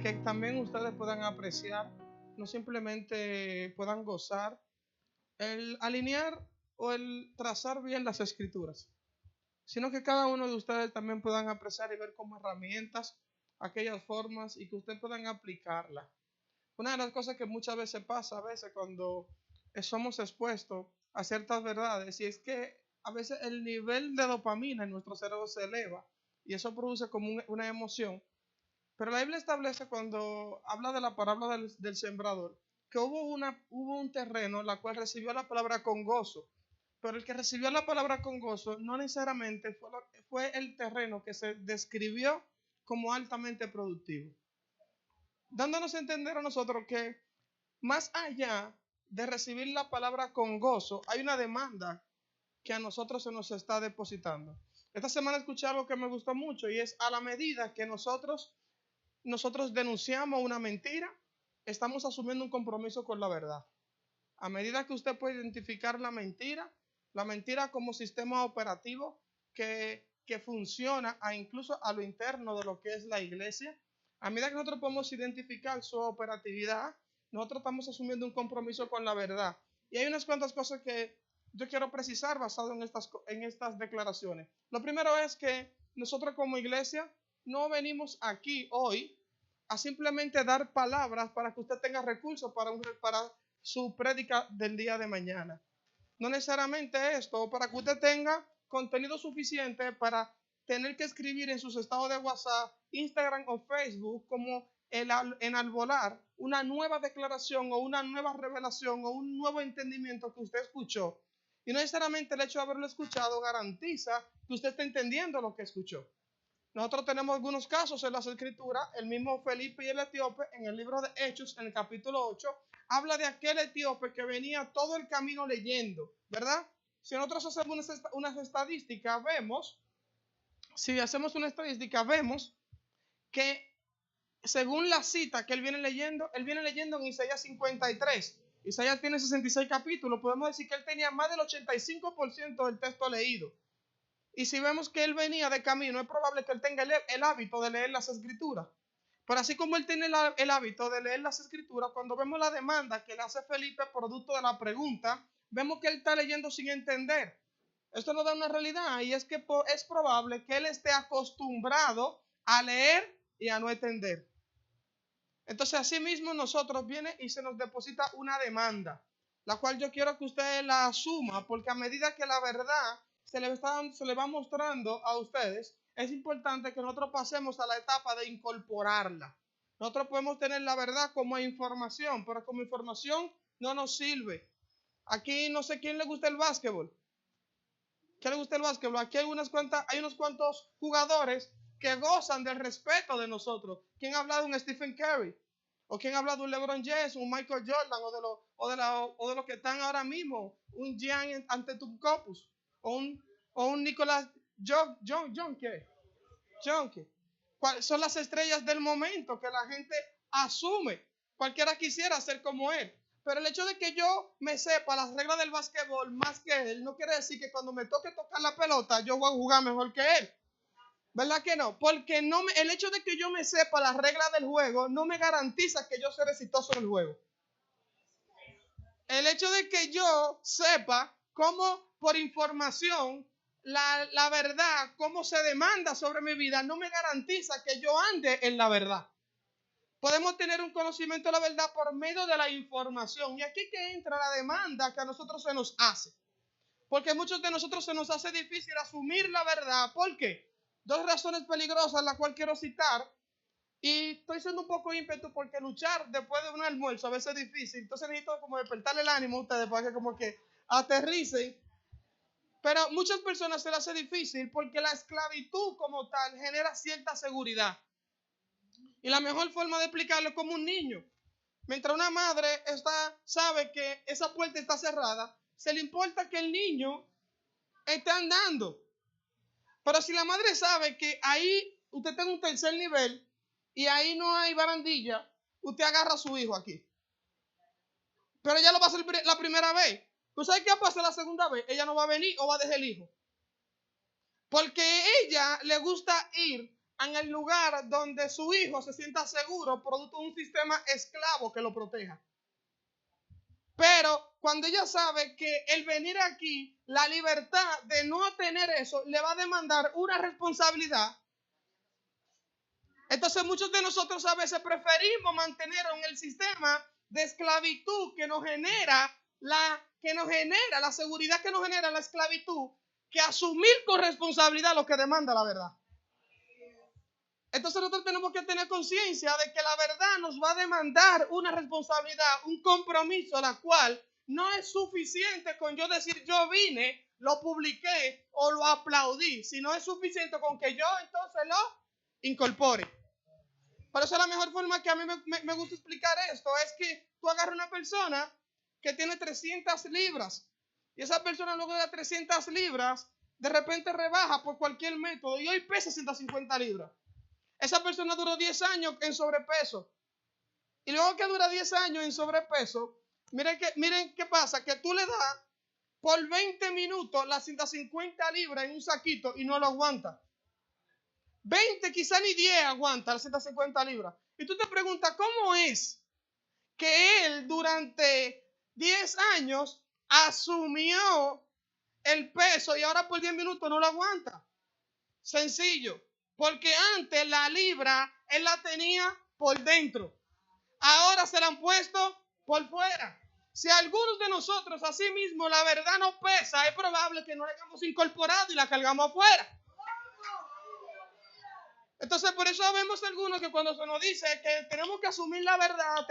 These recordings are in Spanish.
de que también ustedes puedan apreciar, no simplemente puedan gozar, el alinear o el trazar bien las escrituras, sino que cada uno de ustedes también puedan apreciar y ver como herramientas aquellas formas y que ustedes puedan aplicarlas. Una de las cosas que muchas veces pasa, a veces cuando somos expuestos a ciertas verdades, y es que a veces el nivel de dopamina en nuestro cerebro se eleva y eso produce como una emoción. Pero la Biblia establece cuando habla de la parábola del sembrador, que hubo un terreno en la cual recibió la palabra con gozo, pero el que recibió la palabra con gozo no necesariamente fue el terreno que se describió como altamente productivo, dándonos a entender a nosotros que más allá de recibir la palabra con gozo, hay una demanda que a nosotros se nos está depositando. Esta semana escuché algo que me gustó mucho y es a la medida que nosotros denunciamos una mentira, estamos asumiendo un compromiso con la verdad. A medida que usted puede identificar la mentira como sistema operativo que funciona incluso a lo interno de lo que es la iglesia, a medida que nosotros podemos identificar su operatividad, nosotros estamos asumiendo un compromiso con la verdad. Y hay unas cuantas cosas que yo quiero precisar basado en estas declaraciones. Lo primero es que nosotros como iglesia no venimos aquí hoy a simplemente dar palabras para que usted tenga recursos para su prédica del día de mañana. No necesariamente esto, para que usted tenga contenido suficiente para tener que escribir en sus estados de WhatsApp, Instagram o Facebook como enalbolar una nueva declaración o una nueva revelación o un nuevo entendimiento que usted escuchó. Y no necesariamente el hecho de haberlo escuchado garantiza que usted esté entendiendo lo que escuchó. Nosotros tenemos algunos casos en las escrituras. El mismo Felipe y el etíope en el libro de Hechos, en el capítulo 8, habla de aquel etíope que venía todo el camino leyendo, ¿verdad? Si nosotros hacemos unas estadísticas, vemos que según la cita que él viene leyendo en Isaías 53. Isaías tiene 66 capítulos. Podemos decir que él tenía más del 85% del texto leído. Y si vemos que él venía de camino, es probable que él tenga el hábito de leer las escrituras. Pero así como él tiene el hábito de leer las escrituras, cuando vemos la demanda que le hace Felipe producto de la pregunta, vemos que él está leyendo sin entender. Esto nos da una realidad y es que es probable que él esté acostumbrado a leer y a no entender. Entonces así mismo nosotros viene y se nos deposita una demanda, la cual yo quiero que usted la asuma, porque a medida que la verdad se le va mostrando a ustedes, es importante que nosotros pasemos a la etapa de incorporarla. Nosotros podemos tener la verdad como información, pero como información no nos sirve. Aquí no sé quién le gusta el básquetbol. ¿Qué le gusta el básquetbol? Aquí hay unos cuantos jugadores que gozan del respeto de nosotros. ¿Quién ha hablado de un Stephen Curry? ¿O quién ha hablado de un LeBron James, un Michael Jordan, o de los que están ahora mismo, un Gian Antetokounmpo, o un Nicolás Jokic? ¿Cuáles son las estrellas del momento que la gente asume? Cualquiera quisiera ser como él. Pero el hecho de que yo me sepa las reglas del básquetbol más que él, no quiere decir que cuando me toque tocar la pelota, yo voy a jugar mejor que él. ¿Verdad que no? Porque el hecho de que yo me sepa las reglas del juego no me garantiza que yo seré exitoso en el juego. El hecho de que yo sepa cómo por información la verdad, cómo se demanda sobre mi vida, no me garantiza que yo ande en la verdad. Podemos tener un conocimiento de la verdad por medio de la información. Y aquí que entra la demanda que a nosotros se nos hace. Porque a muchos de nosotros se nos hace difícil asumir la verdad. ¿Por qué? Dos razones peligrosas, las cuales quiero citar. Y estoy siendo un poco ímpetu porque luchar después de un almuerzo a veces es difícil. Entonces necesito como despertarle el ánimo a ustedes para que como que aterricen. Pero a muchas personas se les hace difícil porque la esclavitud como tal genera cierta seguridad. Y la mejor forma de explicarlo es como un niño. Mientras una madre sabe que esa puerta está cerrada, se le importa que el niño esté andando. Pero si la madre sabe que ahí usted está en un tercer nivel y ahí no hay barandilla, usted agarra a su hijo aquí. Pero ella lo va a hacer la primera vez. ¿Tú sabes qué va a pasar la segunda vez? Ella no va a venir o va a dejar el hijo. Porque ella le gusta ir en el lugar donde su hijo se sienta seguro, producto de un sistema esclavo que lo proteja. Pero cuando ella sabe que el venir aquí, la libertad de no tener eso, le va a demandar una responsabilidad. Entonces muchos de nosotros a veces preferimos mantener en el sistema de esclavitud que nos genera la seguridad que nos genera la esclavitud, que asumir con responsabilidad lo que demanda la verdad. Entonces nosotros tenemos que tener conciencia de que la verdad nos va a demandar una responsabilidad, un compromiso, la cual no es suficiente con yo decir yo vine, lo publiqué o lo aplaudí, sino es suficiente con que yo entonces lo incorpore. Por eso la mejor forma que a mí me gusta explicar esto es que tú agarras una persona que tiene 300 libras y esa persona luego de 300 libras de repente rebaja por cualquier método y hoy pesa 150 libras. Esa persona duró 10 años en sobrepeso. Y luego que dura 10 años en sobrepeso, miren qué pasa, que tú le das por 20 minutos las 150 libras en un saquito y no lo aguanta. 20, quizá ni 10 aguanta las 150 libras. Y tú te preguntas, ¿cómo es que él durante 10 años asumió el peso y ahora por 10 minutos no lo aguanta? Sencillo. Porque antes la libra él la tenía por dentro. Ahora se la han puesto por fuera. Si a algunos de nosotros así mismo la verdad no pesa, es probable que no la hayamos incorporado y la cargamos afuera. Entonces por eso vemos algunos que cuando se nos dice que tenemos que asumir la verdad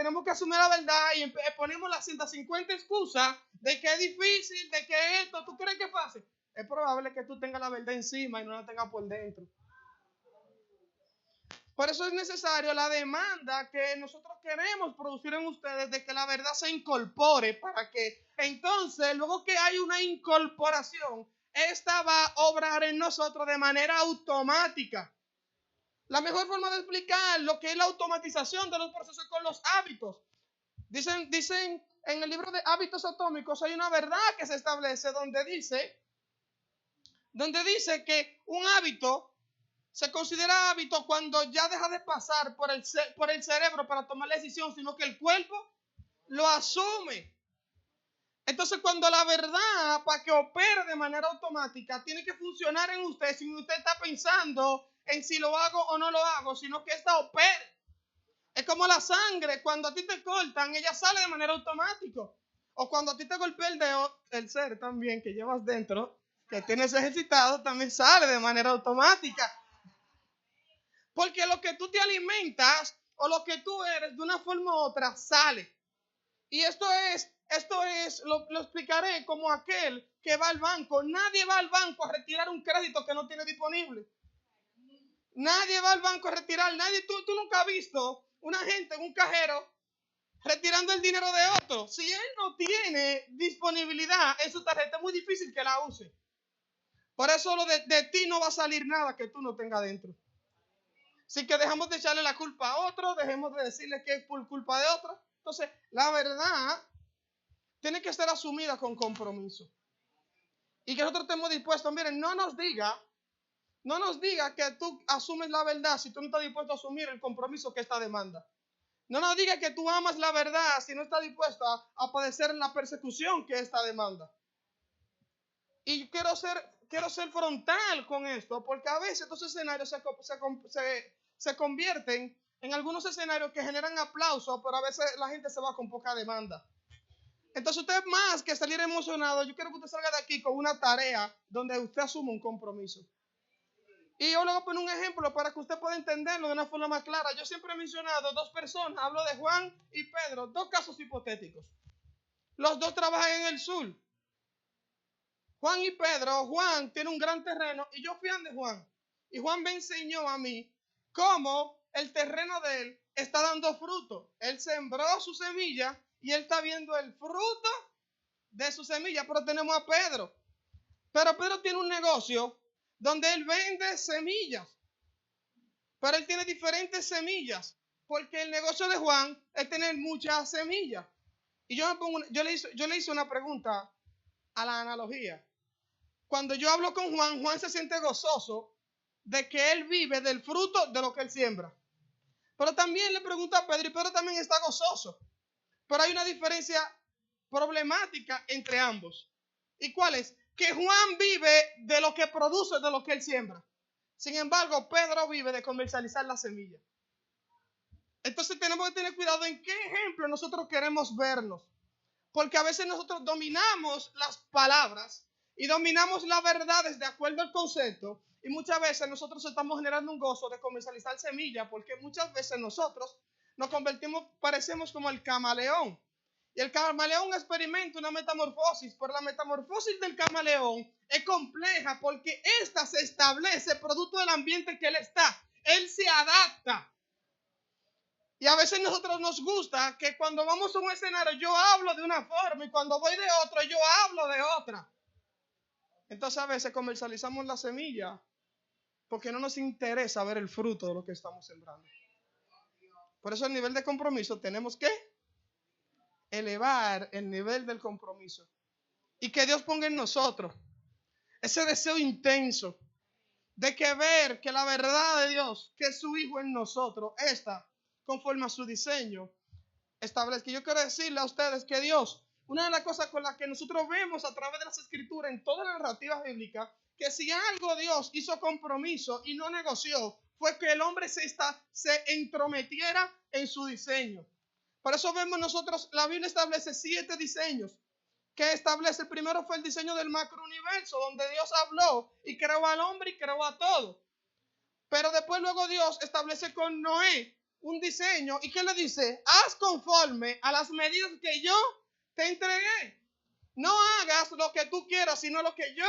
y ponemos las 150 excusas de que es difícil, de que esto, ¿tú crees que es fácil? Es probable que tú tengas la verdad encima y no la tengas por dentro. Por eso es necesario la demanda que nosotros queremos producir en ustedes de que la verdad se incorpore para que entonces, luego que hay una incorporación, esta va a obrar en nosotros de manera automática. La mejor forma de explicar lo que es la automatización de los procesos con los hábitos. Dicen en el libro de Hábitos Atómicos hay una verdad que se establece donde dice que un hábito se considera hábito cuando ya deja de pasar por el cerebro para tomar la decisión, sino que el cuerpo lo asume. Entonces, cuando la verdad, para que opere de manera automática, tiene que funcionar en usted, sin usted está pensando en si lo hago o no lo hago, sino que esta opere. Es como la sangre, cuando a ti te cortan, ella sale de manera automática. O cuando a ti te golpea el dedo, el ser también que llevas dentro, que tienes ejercitado, también sale de manera automática. Porque lo que tú te alimentas o lo que tú eres de una forma u otra sale. Y esto es lo explicaré como aquel que va al banco. Nadie va al banco a retirar un crédito que no tiene disponible. Nadie va al banco a retirar. Tú nunca has visto una gente en un cajero retirando el dinero de otro. Si él no tiene disponibilidad en su tarjeta, es muy difícil que la use. Por eso de ti no va a salir nada que tú no tengas dentro. Así que dejamos de echarle la culpa a otro, dejemos de decirle que es por culpa de otro. Entonces, la verdad tiene que ser asumida con compromiso. Y que nosotros estemos dispuestos, miren, no nos diga que tú asumes la verdad si tú no estás dispuesto a asumir el compromiso que esta demanda. No nos diga que tú amas la verdad si no estás dispuesto a padecer la persecución que esta demanda. Y quiero ser frontal con esto, porque a veces estos escenarios se convierten en algunos escenarios que generan aplausos, pero a veces la gente se va con poca demanda. Entonces usted, más que salir emocionado, yo quiero que usted salga de aquí con una tarea donde usted asuma un compromiso. Y yo le voy a poner un ejemplo para que usted pueda entenderlo de una forma más clara. Yo siempre he mencionado dos personas, hablo de Juan y Pedro, dos casos hipotéticos. Los dos trabajan en el sur. Juan y Pedro, Juan tiene un gran terreno y yo fui ante Juan. Y Juan me enseñó a mí cómo el terreno de él está dando fruto. Él sembró su semilla y él está viendo el fruto de su semilla. Pero tenemos a Pedro. Pero Pedro tiene un negocio donde él vende semillas. Pero él tiene diferentes semillas. Porque el negocio de Juan es tener muchas semillas. Y yo le hice una pregunta a la analogía. Cuando yo hablo con Juan, Juan se siente gozoso de que él vive del fruto de lo que él siembra. Pero también le pregunta a Pedro, y Pedro también está gozoso. Pero hay una diferencia problemática entre ambos. ¿Y cuál es? Que Juan vive de lo que produce, de lo que él siembra. Sin embargo, Pedro vive de comercializar la semilla. Entonces tenemos que tener cuidado en qué ejemplo nosotros queremos vernos. Porque a veces nosotros dominamos las palabras y dominamos las verdades de acuerdo al concepto. Y muchas veces nosotros estamos generando un gozo de comercializar semillas, porque muchas veces nosotros nos convertimos, parecemos como el camaleón. Y el camaleón experimenta una metamorfosis, pero la metamorfosis del camaleón es compleja porque ésta se establece producto del ambiente que él está. Él se adapta. Y a veces nosotros nos gusta que cuando vamos a un escenario yo hablo de una forma y cuando voy de otro yo hablo de otra. Entonces a veces comercializamos la semilla porque no nos interesa ver el fruto de lo que estamos sembrando. Por eso el nivel de compromiso tenemos que elevar el nivel del compromiso. Y que Dios ponga en nosotros ese deseo intenso de que ver que la verdad de Dios, que es su Hijo en nosotros, está conforme a su diseño, establezca. Yo quiero decirle a ustedes que Dios, una de las cosas con las que nosotros vemos a través de las escrituras en toda la narrativa bíblica, que si algo Dios hizo compromiso y no negoció, fue que el hombre se entrometiera en su diseño. Por eso vemos nosotros, la Biblia establece 7 diseños que establece. El primero fue el diseño del macrouniverso, donde Dios habló y creó al hombre y creó a todo. Pero después luego Dios establece con Noé un diseño. ¿Y qué le dice? Haz conforme a las medidas que yo te entregué. No hagas lo que tú quieras, sino lo que yo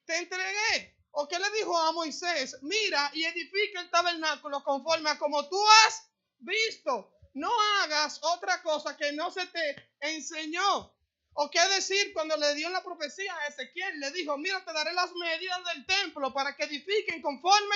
te entregué. ¿O qué le dijo a Moisés? Mira y edifica el tabernáculo conforme a como tú has visto. No hagas otra cosa que no se te enseñó. ¿O qué decir cuando le dio la profecía a Ezequiel? Le dijo, mira, te daré las medidas del templo para que edifiquen conforme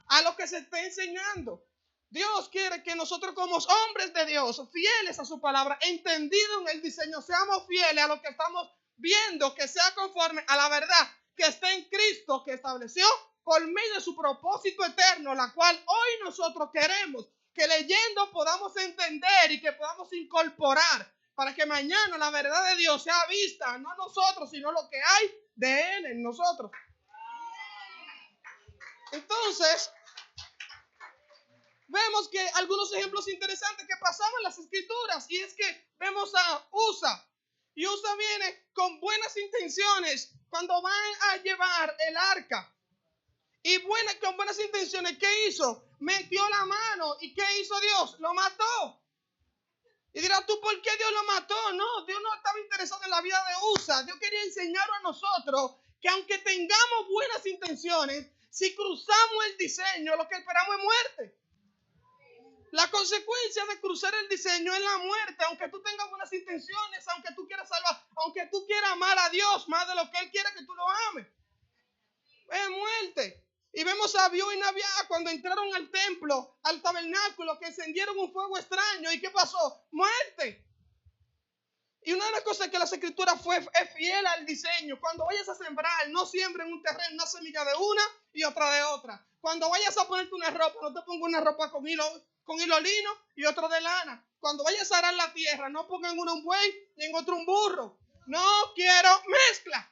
a lo que se está enseñando. Dios quiere que nosotros como hombres de Dios, fieles a su palabra, entendido en el diseño, seamos fieles a lo que estamos viendo, que sea conforme a la verdad que está en Cristo, que estableció por medio de su propósito eterno, la cual hoy nosotros queremos que leyendo podamos entender y que podamos incorporar para que mañana la verdad de Dios sea vista, no nosotros, sino lo que hay de Él en nosotros. Entonces, vemos que algunos ejemplos interesantes que pasaban en las escrituras, y es que vemos a Usa, y Usa viene con buenas intenciones cuando van a llevar el arca. Y con buenas intenciones, ¿qué hizo? Metió la mano. ¿Y qué hizo Dios? Lo mató. Y dirás tú, ¿por qué Dios lo mató? No, Dios no estaba interesado en la vida de Usa. Dios quería enseñar a nosotros que aunque tengamos buenas intenciones, si cruzamos el diseño, lo que esperamos es muerte. La consecuencia de cruzar el diseño es la muerte, aunque tú tengas buenas intenciones, aunque tú quieras salvar, aunque tú quieras amar a Dios más de lo que Él quiere que tú lo ames. Es muerte. Y vemos a Abiú y Nabia cuando entraron al templo, al tabernáculo, que encendieron un fuego extraño. ¿Y qué pasó? Muerte. Y una de las cosas que las escrituras es fiel al diseño. Cuando vayas a sembrar, no siembres en un terreno una semilla de una y otra de otra. Cuando vayas a ponerte una ropa, no te pongas una ropa con hilo lino y otro de lana. Cuando vayas a arar la tierra, no pongas en uno un buey y en otro un burro. No quiero mezcla.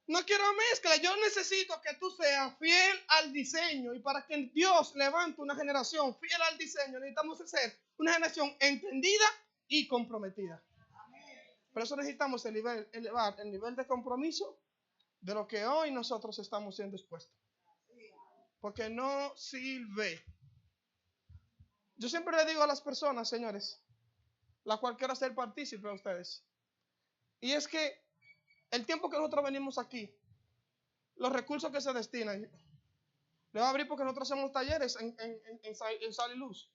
No quiero mezcla. Yo necesito que tú seas fiel al diseño. Y para que Dios levante una generación fiel al diseño, necesitamos ser una generación entendida y comprometida. Por eso necesitamos elevar el nivel de compromiso de lo que hoy nosotros estamos siendo expuestos. Porque no sirve. Yo siempre le digo a las personas, señores, la cual quiero hacer partícipe a ustedes. Y es que el tiempo que nosotros venimos aquí, los recursos que se destinan, le voy a abrir porque nosotros hacemos talleres en Sal y Luz.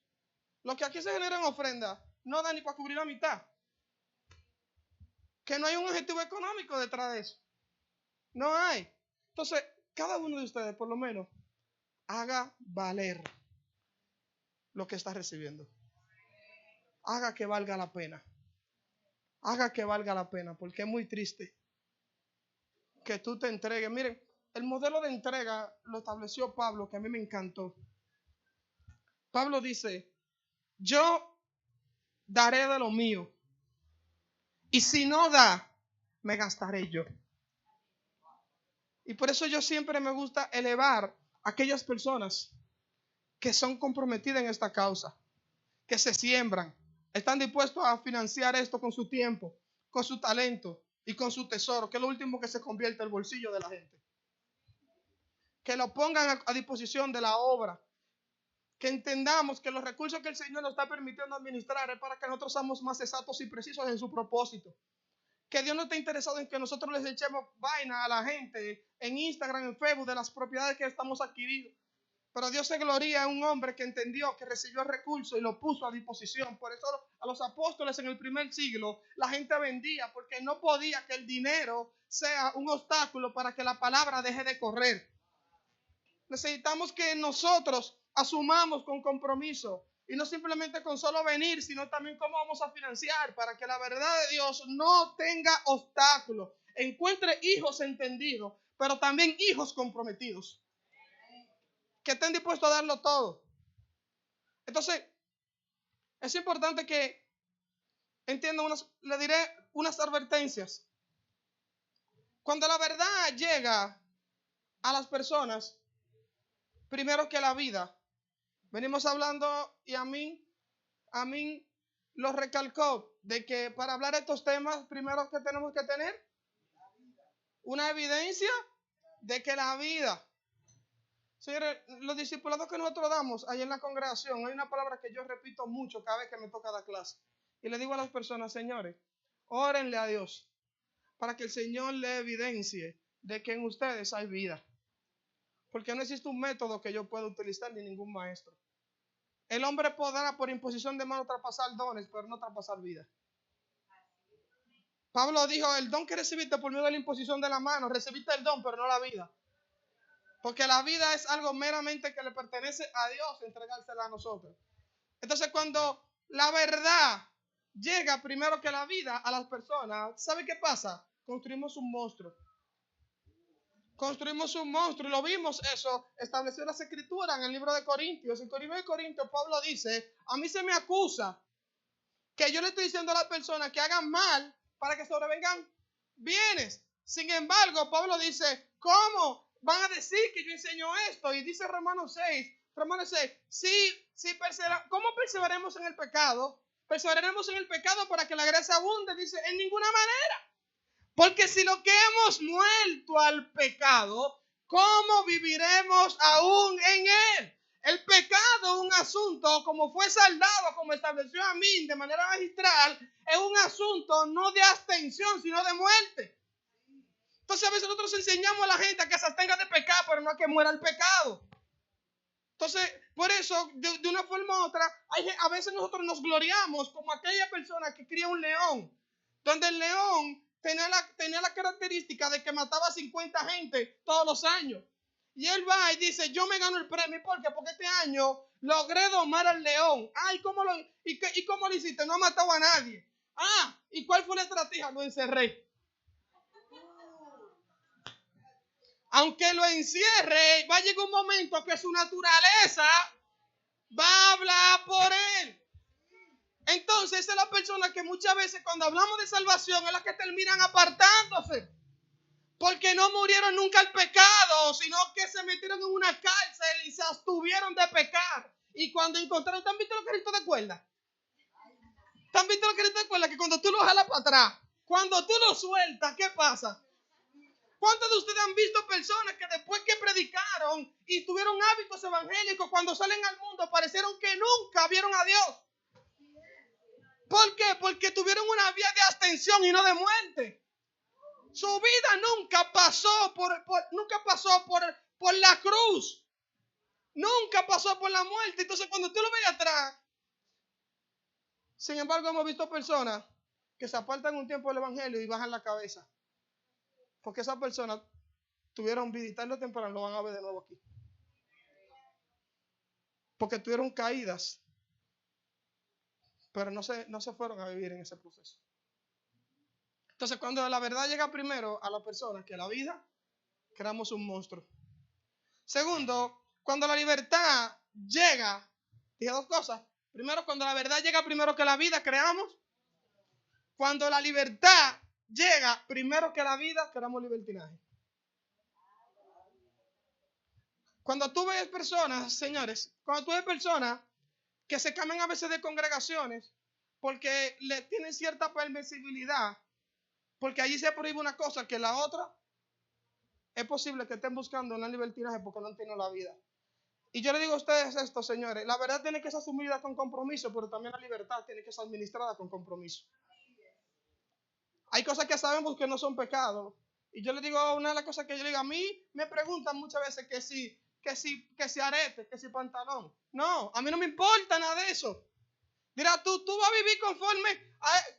Lo que aquí se genera en ofrenda no da ni para cubrir la mitad. Que no hay un objetivo económico detrás de eso. No hay. Entonces, cada uno de ustedes, por lo menos, haga valer lo que está recibiendo. Haga que valga la pena. Haga que valga la pena, porque es muy triste que tú te entregues. Miren, el modelo de entrega lo estableció Pablo, que a mí me encantó. Pablo dice, yo daré de lo mío, y si no da, me gastaré yo. Y por eso yo siempre me gusta elevar a aquellas personas que son comprometidas en esta causa, que se siembran, están dispuestos a financiar esto con su tiempo, con su talento y con su tesoro, que es lo último que se convierte en el bolsillo de la gente. Que lo pongan a disposición de la obra, que entendamos que los recursos que el Señor nos está permitiendo administrar es para que nosotros seamos más exactos y precisos en su propósito. Que Dios no está interesado en que nosotros les echemos vaina a la gente en Instagram, en Facebook, de las propiedades que estamos adquiriendo. Pero Dios se gloria en un hombre que entendió, que recibió el recurso y lo puso a disposición. Por eso a los apóstoles en el primer siglo la gente vendía, porque no podía que el dinero sea un obstáculo para que la palabra deje de correr. Necesitamos que nosotros asumamos con compromiso, y no simplemente con solo venir, sino también cómo vamos a financiar para que la verdad de Dios no tenga obstáculos. Encuentre hijos entendidos, pero también hijos comprometidos, que estén dispuestos a darlo todo. Entonces, es importante que entiendan, le diré unas advertencias. Cuando la verdad llega a las personas, primero que la vida, venimos hablando, y a mí lo recalcó, de que para hablar de estos temas, primero que tenemos que tener una evidencia de que la vida. Señores, los discipulados que nosotros damos ahí en la congregación, hay una palabra que yo repito mucho cada vez que me toca dar clase. Y le digo a las personas, señores, órenle a Dios para que el Señor le evidencie de que en ustedes hay vida. Porque no existe un método que yo pueda utilizar, ni ningún maestro. El hombre podrá por imposición de mano traspasar dones, pero no traspasar vida. Pablo dijo, el don que recibiste por medio de la imposición de la mano, recibiste el don, pero no la vida. Porque la vida es algo meramente que le pertenece a Dios, entregársela a nosotros. Entonces, cuando la verdad llega primero que la vida a las personas, ¿sabe qué pasa? Construimos un monstruo. Construimos un monstruo, y lo vimos eso establecido en las Escrituras en el libro de Corintios. En el libro de Corintios, Pablo dice, a mí se me acusa que yo le estoy diciendo a las personas que hagan mal para que sobrevengan bienes. Sin embargo, Pablo dice, ¿cómo van a decir que yo enseño esto? Y dice Romanos 6, ¿cómo perseveraremos en el pecado? Perseveraremos en el pecado para que la gracia abunde. Dice, en ninguna manera. Porque si lo que hemos muerto al pecado, ¿cómo viviremos aún en él? El pecado es un asunto, como fue saldado, como estableció Amín de manera magistral, es un asunto no de abstención, sino de muerte. Entonces a veces nosotros enseñamos a la gente a que se abstenga de pecar, pero no a que muera el pecado. Entonces, por eso, de una forma u otra, a veces nosotros nos gloriamos como aquella persona que cría un león, donde el león tenía la característica de que mataba a 50 gente todos los años. Y él va y dice, yo me gano el premio. ¿Por qué? Porque este año logré domar al león. ¿Y cómo lo hiciste? No mataba a nadie. ¿Y cuál fue la estrategia? Lo encerré. Aunque lo encierre, va a llegar un momento que su naturaleza va a hablar por él. Entonces, esa es la persona que muchas veces cuando hablamos de salvación es la que terminan apartándose. Porque no murieron nunca al pecado, sino que se metieron en una cárcel y se abstuvieron de pecar. Y cuando encontraron, ¿te han visto los carritos de cuerda? ¿Te han visto los carritos de cuerda? Que cuando tú lo jalas para atrás, cuando tú lo sueltas, ¿qué pasa? ¿Cuántos de ustedes han visto personas que después que predicaron y tuvieron hábitos evangélicos, cuando salen al mundo parecieron que nunca vieron a Dios? ¿Por qué? Porque tuvieron una vía de abstención y no de muerte. Su vida nunca pasó por la cruz. Nunca pasó por la muerte. Entonces cuando tú lo ves atrás, sin embargo hemos visto personas que se apartan un tiempo del evangelio y bajan la cabeza. Porque esas personas tuvieron vida y tarde o temprano lo van a ver de nuevo aquí. Porque tuvieron caídas, pero no se fueron a vivir en ese proceso. Entonces, cuando la verdad llega primero a la persona que la vida, creamos un monstruo. Segundo, cuando la libertad llega, dije dos cosas. Primero, cuando la verdad llega primero que la vida, creamos. Cuando la libertad llega primero que la vida, creamos libertinaje. Cuando tú ves personas, señores, cuando tú ves personas que se cambian a veces de congregaciones porque le tienen cierta permisibilidad, porque allí se prohíbe una cosa que la otra, es posible que estén buscando un libertinaje porque no han tenido la vida. Y yo le digo a ustedes esto, señores, la verdad tiene que ser asumida con compromiso, pero también la libertad tiene que ser administrada con compromiso. Hay cosas que sabemos que no son pecados. Y yo le digo, una de las cosas que yo le digo, a mí me preguntan muchas veces que si arete, que si pantalón. No, a mí no me importa nada de eso. Dirá, tú vas a vivir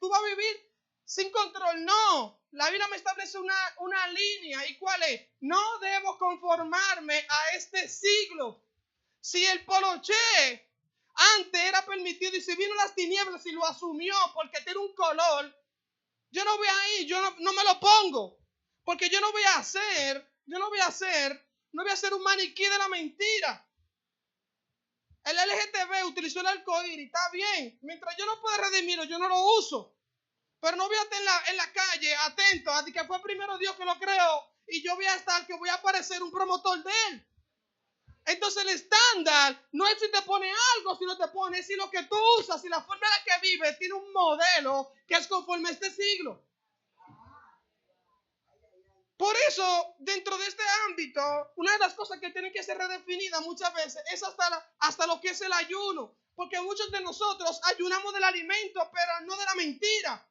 tú vas a vivir sin control. No, la Biblia me establece una línea. ¿Y cuál es? No debo conformarme a este siglo. Si el poloché antes era permitido y si vino las tinieblas y lo asumió porque tiene un color, yo no voy a ir, yo no me lo pongo. Porque yo no voy a ser un maniquí de la mentira. El LGTB utilizó el arcoíris, está bien. Mientras yo no pueda redimirlo, yo no lo uso. Pero no voy a estar en la calle atento a que fue primero Dios que lo creó y yo voy a estar que voy a parecer un promotor de él. Entonces el estándar no es si te pone algo, sino te pone si lo que tú usas, si la forma en la que vives tiene un modelo que es conforme a este siglo. Por eso, dentro de este ámbito, una de las cosas que tiene que ser redefinida muchas veces es hasta lo que es el ayuno. Porque muchos de nosotros ayunamos del alimento, pero no de la mentira.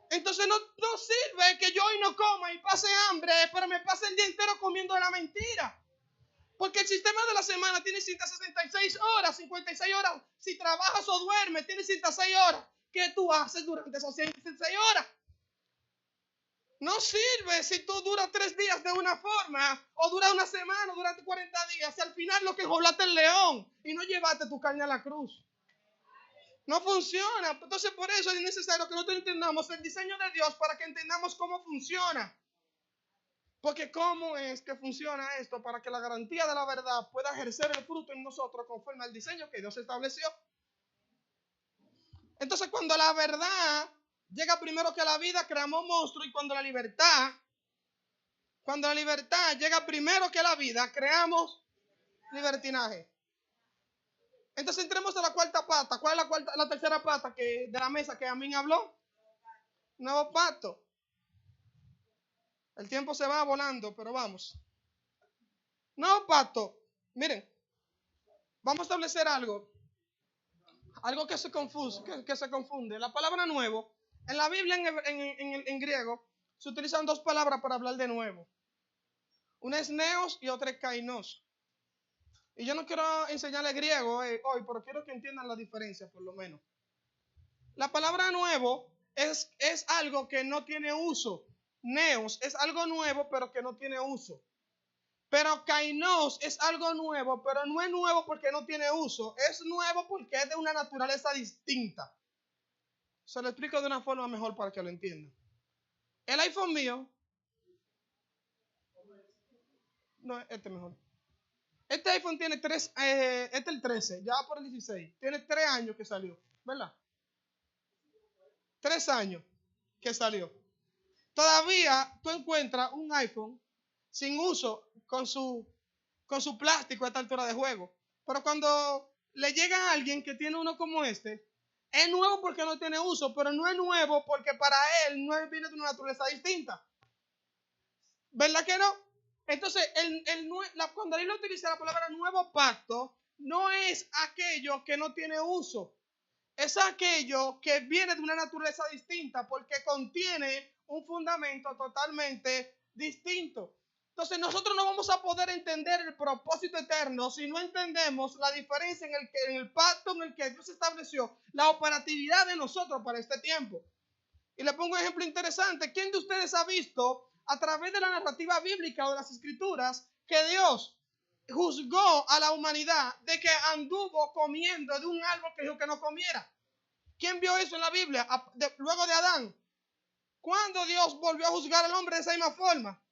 Entonces no sirve que yo hoy no coma y pase hambre, pero me pase el día entero comiendo de la mentira. Porque el sistema de la semana tiene 166 horas, 56 horas. Si trabajas o duermes, tienes 106 horas. ¿Qué tú haces durante esas 166 horas? No sirve si tú duras 3 días de una forma, o duras una semana, o durante 40 días, si al final lo que jolaste el león y no llevaste tu carne a la cruz. No funciona. Entonces por eso es necesario que nosotros entendamos el diseño de Dios para que entendamos cómo funciona. Porque cómo es que funciona esto para que la garantía de la verdad pueda ejercer el fruto en nosotros conforme al diseño que Dios estableció. Entonces cuando la verdad llega primero que la vida, creamos monstruos, y cuando la libertad llega primero que la vida, creamos libertinaje. Entonces entremos a la cuarta pata. ¿Cuál es la tercera pata de la mesa que Amín habló? Nuevo pacto. El tiempo se va volando, pero vamos. Nuevo pacto. Miren, vamos a establecer algo que se confunde. La palabra nuevo, en la Biblia en griego, se utilizan dos palabras para hablar de nuevo. Una es neos y otra es kainos. Y yo no quiero enseñarles griego hoy, pero quiero que entiendan la diferencia, por lo menos. La palabra nuevo es algo que no tiene uso. Neos es algo nuevo, pero que no tiene uso. Pero kainos es algo nuevo, pero no es nuevo porque no tiene uso. Es nuevo porque es de una naturaleza distinta. Se lo explico de una forma mejor para que lo entiendan. El iPhone mío, no, mejor. Este iPhone tiene este es el 13, ya va por el 16. Tiene 3 años que salió, ¿verdad? 3 años que salió. Todavía tú encuentras un iPhone sin uso con su plástico a esta altura de juego. Pero cuando le llega a alguien que tiene uno como este, es nuevo porque no tiene uso, pero no es nuevo porque para él no viene de una naturaleza distinta. ¿Verdad que no? Entonces, cuando él utiliza la palabra nuevo pacto, no es aquello que no tiene uso. Es aquello que viene de una naturaleza distinta porque contiene un fundamento totalmente distinto. Entonces nosotros no vamos a poder entender el propósito eterno si no entendemos la diferencia en el pacto en el que Dios estableció la operatividad de nosotros para este tiempo. Y le pongo un ejemplo interesante. ¿Quién de ustedes ha visto a través de la narrativa bíblica o de las escrituras que Dios juzgó a la humanidad de que anduvo comiendo de un árbol que dijo que no comiera? ¿Quién vio eso en la Biblia luego de Adán? ¿Cuándo Dios volvió a juzgar al hombre de esa misma forma?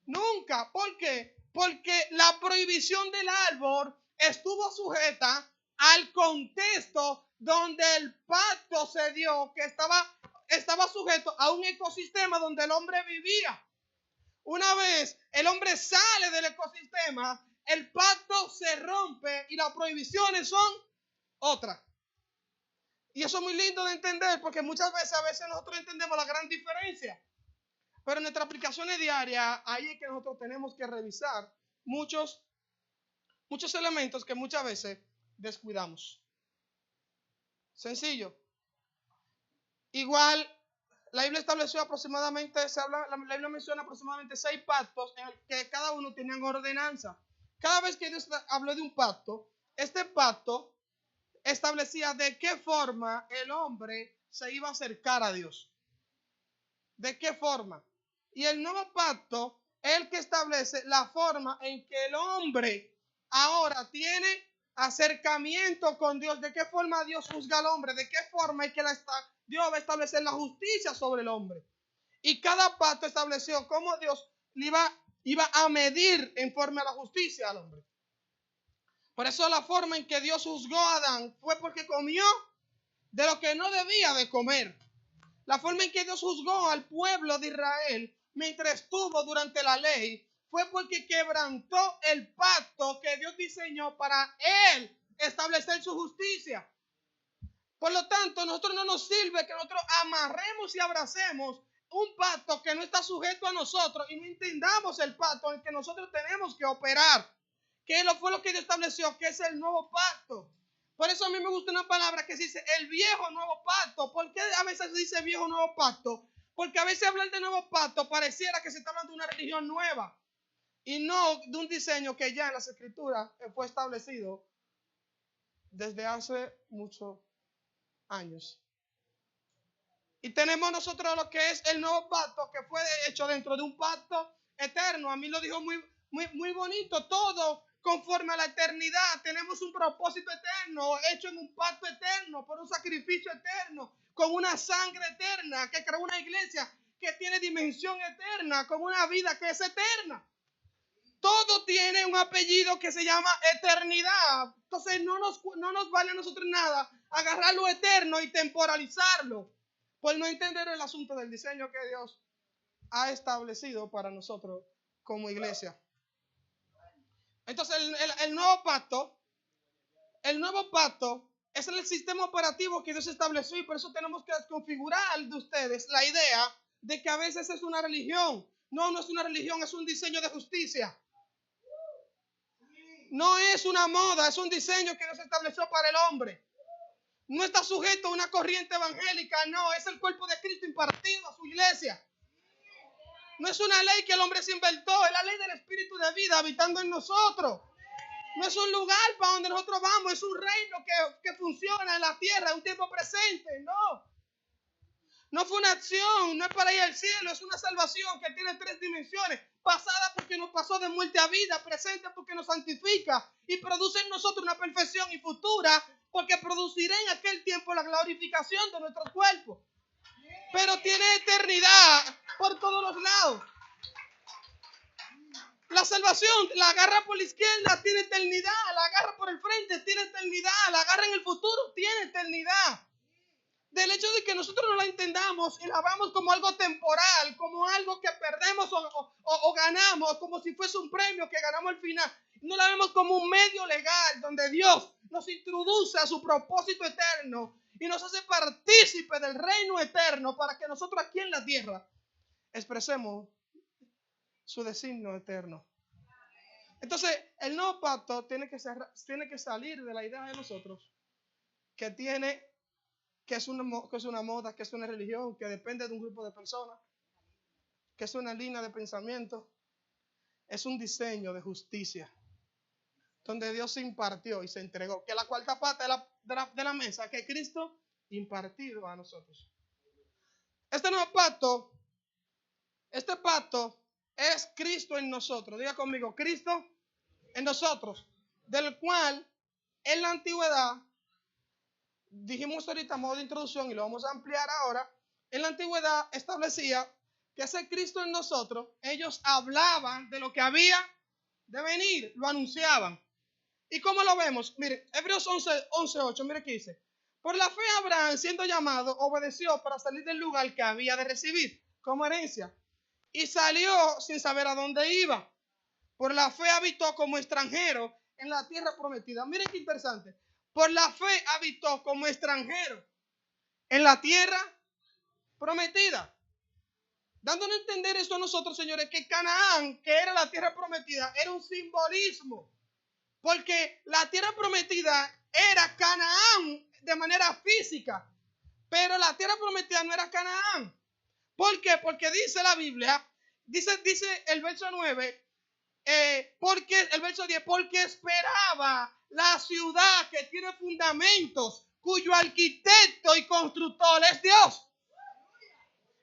Nunca. ¿Por qué? Porque la prohibición del árbol estuvo sujeta al contexto donde el pacto se dio, que estaba sujeto a un ecosistema donde el hombre vivía. Una vez el hombre sale del ecosistema, el pacto se rompe y las prohibiciones son otras. Y eso es muy lindo de entender, porque muchas veces nosotros entendemos la gran diferencia. Pero en nuestras aplicaciones diarias, ahí es que nosotros tenemos que revisar muchos elementos que muchas veces descuidamos. Sencillo. Igual, la Biblia estableció aproximadamente, la Biblia menciona aproximadamente 6 pactos en el que cada uno tenía ordenanza. Cada vez que Dios habló de un pacto, este pacto establecía de qué forma el hombre se iba a acercar a Dios. ¿De qué forma? Y el nuevo pacto es el que establece la forma en que el hombre ahora tiene acercamiento con Dios. ¿De qué forma Dios juzga al hombre? ¿De qué forma es que Dios va a establecer la justicia sobre el hombre? Y cada pacto estableció cómo Dios iba a medir en forma a la justicia al hombre. Por eso la forma en que Dios juzgó a Adán fue porque comió de lo que no debía de comer. La forma en que Dios juzgó al pueblo de Israel mientras estuvo durante la ley fue porque quebrantó el pacto que Dios diseñó para él establecer su justicia. Por lo tanto, a nosotros no nos sirve que nosotros amarremos y abracemos un pacto que no está sujeto a nosotros y no entendamos el pacto en que nosotros tenemos que operar, que fue lo que Dios estableció, que es el nuevo pacto. Por eso a mí me gusta una palabra que dice el viejo nuevo pacto. ¿Por qué a veces se dice viejo nuevo pacto? Porque a veces hablar de nuevo pacto pareciera que se está hablando de una religión nueva y no de un diseño que ya en las escrituras fue establecido desde hace muchos años. Y tenemos nosotros lo que es el nuevo pacto que fue hecho dentro de un pacto eterno. A mí lo dijo muy bonito, todo conforme a la eternidad. Tenemos un propósito eterno, hecho en un pacto eterno, por un sacrificio eterno, con una sangre eterna, que creó una iglesia que tiene dimensión eterna, con una vida que es eterna. Todo tiene un apellido que se llama eternidad. Entonces no nos vale a nosotros nada agarrar lo eterno y temporalizarlo, por no entender el asunto del diseño que Dios ha establecido para nosotros como iglesia. Entonces el nuevo pacto es el sistema operativo que Dios estableció, y por eso tenemos que desconfigurar de ustedes la idea de que a veces es una religión. No es una religión, es un diseño de justicia. No es una moda, es un diseño que Dios estableció para el hombre. No está sujeto a una corriente evangélica, no, es el cuerpo de Cristo impartido a su iglesia. No es una ley que el hombre se inventó, es la ley del Espíritu de vida habitando en nosotros. No es un lugar para donde nosotros vamos, es un reino que funciona en la tierra, en un tiempo presente, no. No fue una acción, no es para ir al cielo, es una salvación que tiene 3 dimensiones. Pasada porque nos pasó de muerte a vida, presente porque nos santifica y produce en nosotros una perfección, y futura porque producirá en aquel tiempo la glorificación de nuestro cuerpo. Pero tiene eternidad por todos los lados. La salvación la agarra por la izquierda, tiene eternidad. La agarra por el frente, tiene eternidad. La agarra en el futuro, tiene eternidad. Del hecho de que nosotros no la entendamos y la vamos como algo temporal, como algo que perdemos o ganamos, como si fuese un premio que ganamos al final. No la vemos como un medio legal donde Dios nos introduce a su propósito eterno y nos hace partícipe del reino eterno para que nosotros aquí en la tierra expresemos su designio eterno. Entonces, el nuevo pacto tiene que salir de la idea de nosotros que es una moda, que es una religión, que depende de un grupo de personas, que es una línea de pensamiento. Es un diseño de justicia donde Dios se impartió y se entregó, que la cuarta pata de la mesa, que Cristo impartido a nosotros. Este nuevo pacto, es Cristo en nosotros. Diga conmigo, Cristo en nosotros, del cual en la antigüedad, dijimos ahorita a modo de introducción y lo vamos a ampliar ahora, en la antigüedad establecía que ese Cristo en nosotros, ellos hablaban de lo que había de venir, lo anunciaban. ¿Y cómo lo vemos? Mire, Hebreos 11:8, mire qué dice. Por la fe Abraham, siendo llamado, obedeció para salir del lugar que había de recibir como herencia. Y salió sin saber a dónde iba. Por la fe habitó como extranjero en la tierra prometida. Miren qué interesante. Por la fe habitó como extranjero en la tierra prometida. Dándonos a entender esto a nosotros, señores, que Canaán, que era la tierra prometida, era un simbolismo. Porque la tierra prometida era Canaán de manera física. Pero la tierra prometida no era Canaán. ¿Por qué? Porque dice la Biblia, dice el verso 9, porque el verso 10, porque esperaba la ciudad que tiene fundamentos, cuyo arquitecto y constructor es Dios.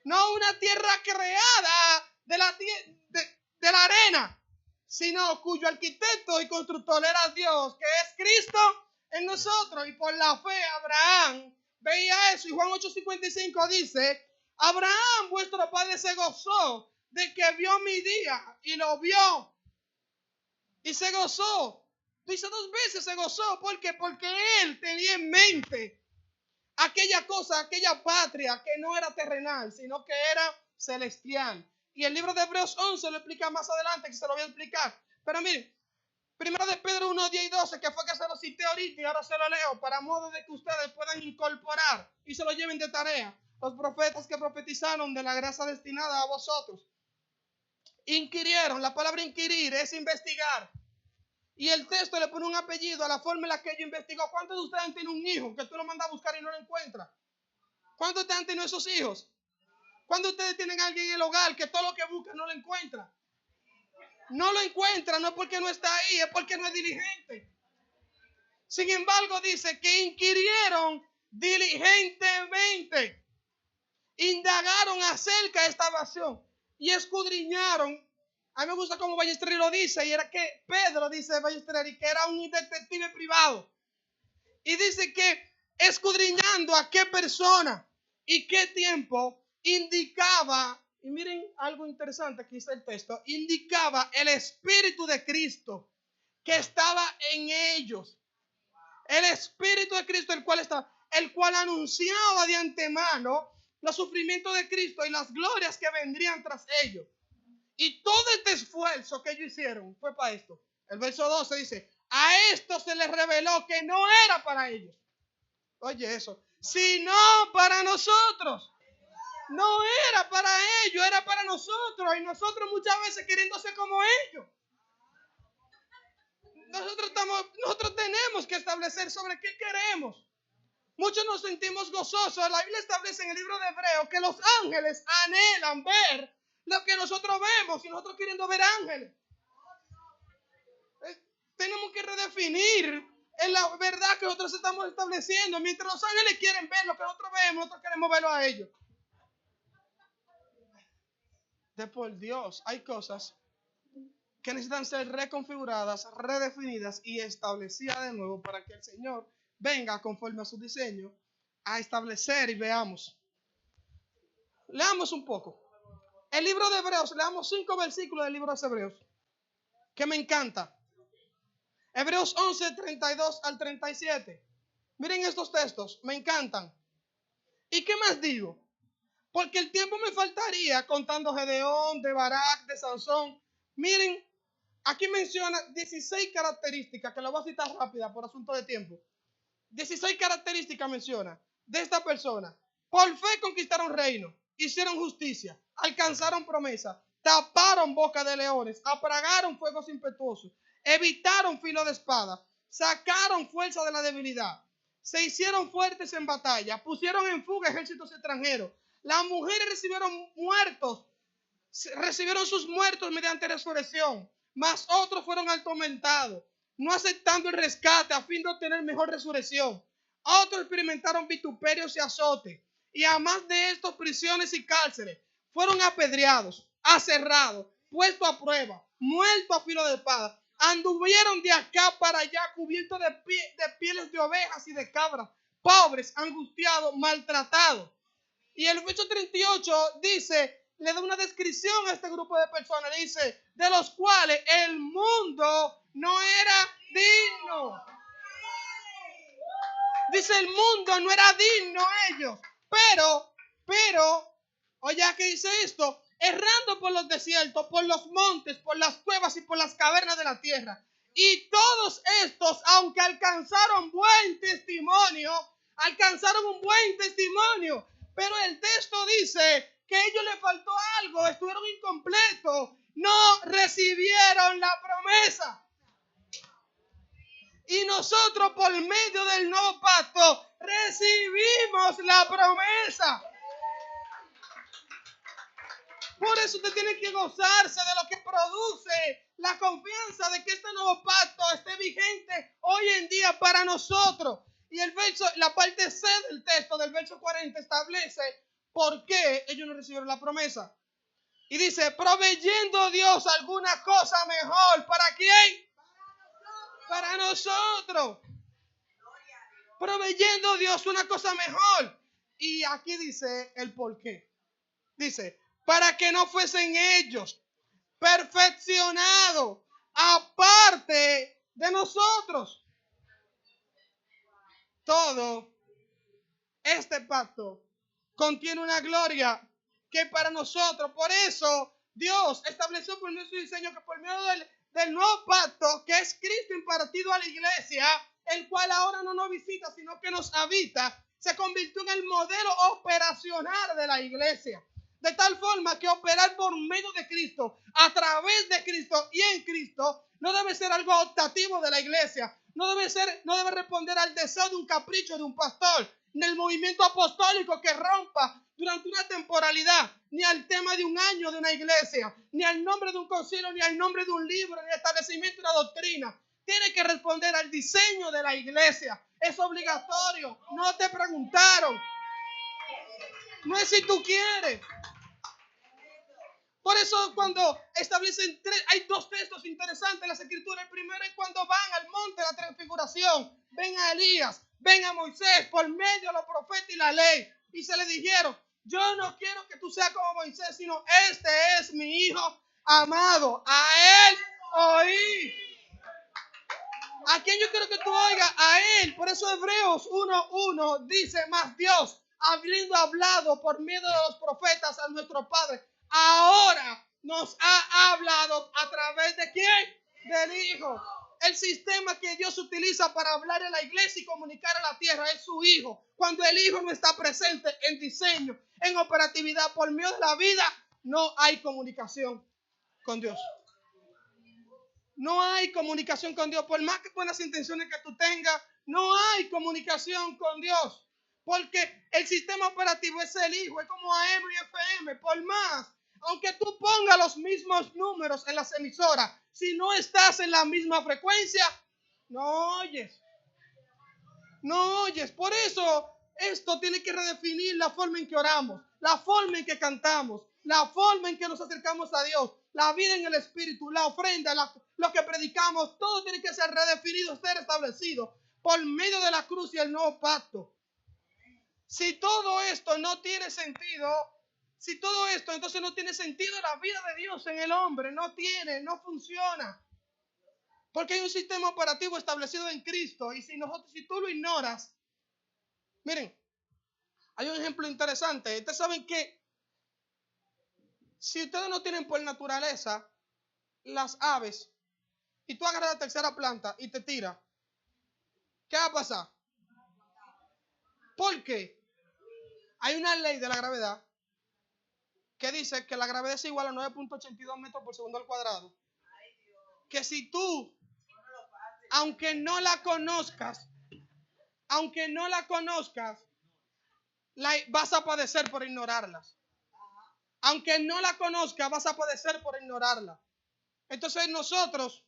No una tierra creada de la arena, sino cuyo arquitecto y constructor era Dios, que es Cristo en nosotros. Y por la fe Abraham veía eso. Y Juan 8:55 dice, Abraham vuestro padre se gozó de que vio mi día, y lo vio y se gozó. Dice 2 veces se gozó. ¿Por qué? Porque él tenía en mente aquella cosa, aquella patria que no era terrenal, sino que era celestial. Y el libro de Hebreos 11 lo explica más adelante, que se lo voy a explicar. Pero miren, primero de Pedro 1, 10 y 12, que fue que se lo cité ahorita y ahora se lo leo, para modo de que ustedes puedan incorporar y se lo lleven de tarea. Los profetas que profetizaron de la gracia destinada a vosotros inquirieron. La palabra inquirir es investigar. Y el texto le pone un apellido a la forma en la que ellos investigó. ¿Cuántos de ustedes han tenido un hijo que tú lo mandas a buscar y no lo encuentras? ¿Cuántos de ustedes han tenido esos hijos? ¿Cuántos de ustedes tienen a alguien en el hogar que todo lo que busca no lo encuentra? No lo encuentra, no es porque no está ahí, es porque no es diligente. Sin embargo, dice que inquirieron diligentemente, indagaron acerca de esta evasión y escudriñaron. A mí me gusta cómo Ballester lo dice, y era que Pedro dice Ballester, y que era un detective privado. Y dice que escudriñando a qué persona y qué tiempo indicaba, y miren algo interesante que dice el texto, indicaba el Espíritu de Cristo que estaba en ellos. El Espíritu de Cristo, el cual anunciaba de antemano los sufrimientos de Cristo y las glorias que vendrían tras ellos. Y todo este esfuerzo que ellos hicieron fue para esto. El verso 12 dice, a esto se les reveló que no era para ellos. Oye eso, sino para nosotros. No era para ellos, era para nosotros. Y nosotros muchas veces queriendo ser como ellos. Nosotros tenemos que establecer sobre qué queremos. Muchos nos sentimos gozosos. La Biblia establece en el libro de Hebreos que los ángeles anhelan ver lo que nosotros vemos y nosotros queriendo ver ángeles. Tenemos que redefinir en la verdad que nosotros estamos estableciendo. Mientras los ángeles quieren ver lo que nosotros vemos, nosotros queremos verlo a ellos. De por Dios, hay cosas que necesitan ser reconfiguradas, redefinidas y establecidas de nuevo para que el Señor venga conforme a su diseño a establecer. Y veamos. Leamos un poco. El libro de Hebreos, leamos 5 versículos del libro de Hebreos, que me encanta. Hebreos 11, 32 al 37. Miren estos textos, me encantan. ¿Y qué más digo? Porque el tiempo me faltaría contando Gedeón, de Barak, de Sansón. Miren, aquí menciona 16 características, que lo voy a citar rápida por asunto de tiempo. 16 características menciona de esta persona. Por fe conquistaron reino, hicieron justicia, alcanzaron promesa, taparon boca de leones, apagaron fuegos impetuosos, evitaron filo de espada, sacaron fuerza de la debilidad, se hicieron fuertes en batalla, pusieron en fuga ejércitos extranjeros. Las mujeres recibieron sus muertos mediante resurrección, mas otros fueron atormentados, no aceptando el rescate a fin de obtener mejor resurrección. Otros experimentaron vituperios y azotes, y además de estos, prisiones y cárceles. Fueron apedreados, aserrados, puestos a prueba, muertos a filo de espada. Anduvieron de acá para allá cubiertos de pieles de ovejas y de cabras, pobres, angustiados, maltratados. Y el verso 38 dice, le da una descripción a este grupo de personas. Dice, de los cuales el mundo no era digno. Dice, el mundo no era digno a ellos. Pero, oye, ¿qué dice esto? Errando por los desiertos, por los montes, por las cuevas y por las cavernas de la tierra. Y todos estos, aunque alcanzaron un buen testimonio, pero el texto dice que a ellos les faltó algo, estuvieron incompletos, no recibieron la promesa. Y nosotros por medio del nuevo pacto recibimos la promesa. Por eso usted tiene que gozarse de lo que produce la confianza de que este nuevo pacto esté vigente hoy en día para nosotros. Y la parte C del texto del verso 40 establece por qué ellos no recibieron la promesa. Y dice, proveyendo Dios alguna cosa mejor. ¿Para quién? Para nosotros. Proveyendo Dios una cosa mejor. Y aquí dice el por qué. Dice, para que no fuesen ellos perfeccionados aparte de nosotros. Todo este pacto contiene una gloria que para nosotros, por eso Dios estableció por medio de su diseño que por medio del nuevo pacto, que es Cristo impartido a la iglesia, el cual ahora no nos visita, sino que nos habita, se convirtió en el modelo operacional de la iglesia. De tal forma que operar por medio de Cristo, a través de Cristo y en Cristo, no debe ser algo optativo de la iglesia. No debe responder al deseo de un capricho de un pastor, ni el movimiento apostólico que rompa durante una temporalidad, ni al tema de un año de una iglesia, ni al nombre de un concilio, ni al nombre de un libro, ni al establecimiento de una doctrina. Tiene que responder al diseño de la iglesia. Es obligatorio. No te preguntaron. No es si tú quieres. Por eso cuando establecen hay dos textos interesantes en las escrituras. El primero es cuando van al monte de la transfiguración. Ven a Elías, ven a Moisés por medio de los profetas y la ley. Y se le dijeron, yo no quiero que tú seas como Moisés, sino este es mi hijo amado. A él oí. ¿A quién yo quiero que tú oigas? A él. Por eso Hebreos 1:1 dice, más Dios, habiendo hablado por medio de los profetas a nuestro Padre, ahora nos ha hablado a través de ¿quién? Del Hijo. El sistema que Dios utiliza para hablar a la iglesia y comunicar a la tierra es su Hijo. Cuando el Hijo no está presente en diseño, en operatividad por medio de la vida, no hay comunicación con Dios. No hay comunicación con Dios. Por más que buenas intenciones que tú tengas, no hay comunicación con Dios. Porque el sistema operativo es el Hijo, es como AM y FM. Por más, aunque tú pongas los mismos números en las emisoras, si no estás en la misma frecuencia, no oyes. No oyes. Por eso esto tiene que redefinir la forma en que oramos, la forma en que cantamos, la forma en que nos acercamos a Dios, la vida en el Espíritu, la ofrenda, lo que predicamos. Todo tiene que ser redefinido, ser establecido por medio de la cruz y el nuevo pacto. Si todo esto no tiene sentido, entonces no tiene sentido la vida de Dios en el hombre. No funciona. Porque hay un sistema operativo establecido en Cristo. Y si tú lo ignoras, miren, hay un ejemplo interesante. Ustedes saben que si ustedes no tienen por naturaleza las aves y tú agarras la tercera planta y te tiras, ¿qué va a pasar? Porque hay una ley de la gravedad que dice que la gravedad es igual a 9.82 metros por segundo al cuadrado. Que si tú, aunque no la conozcas, vas a padecer por ignorarlas. Aunque no la conozcas, vas a padecer por ignorarla. Entonces nosotros,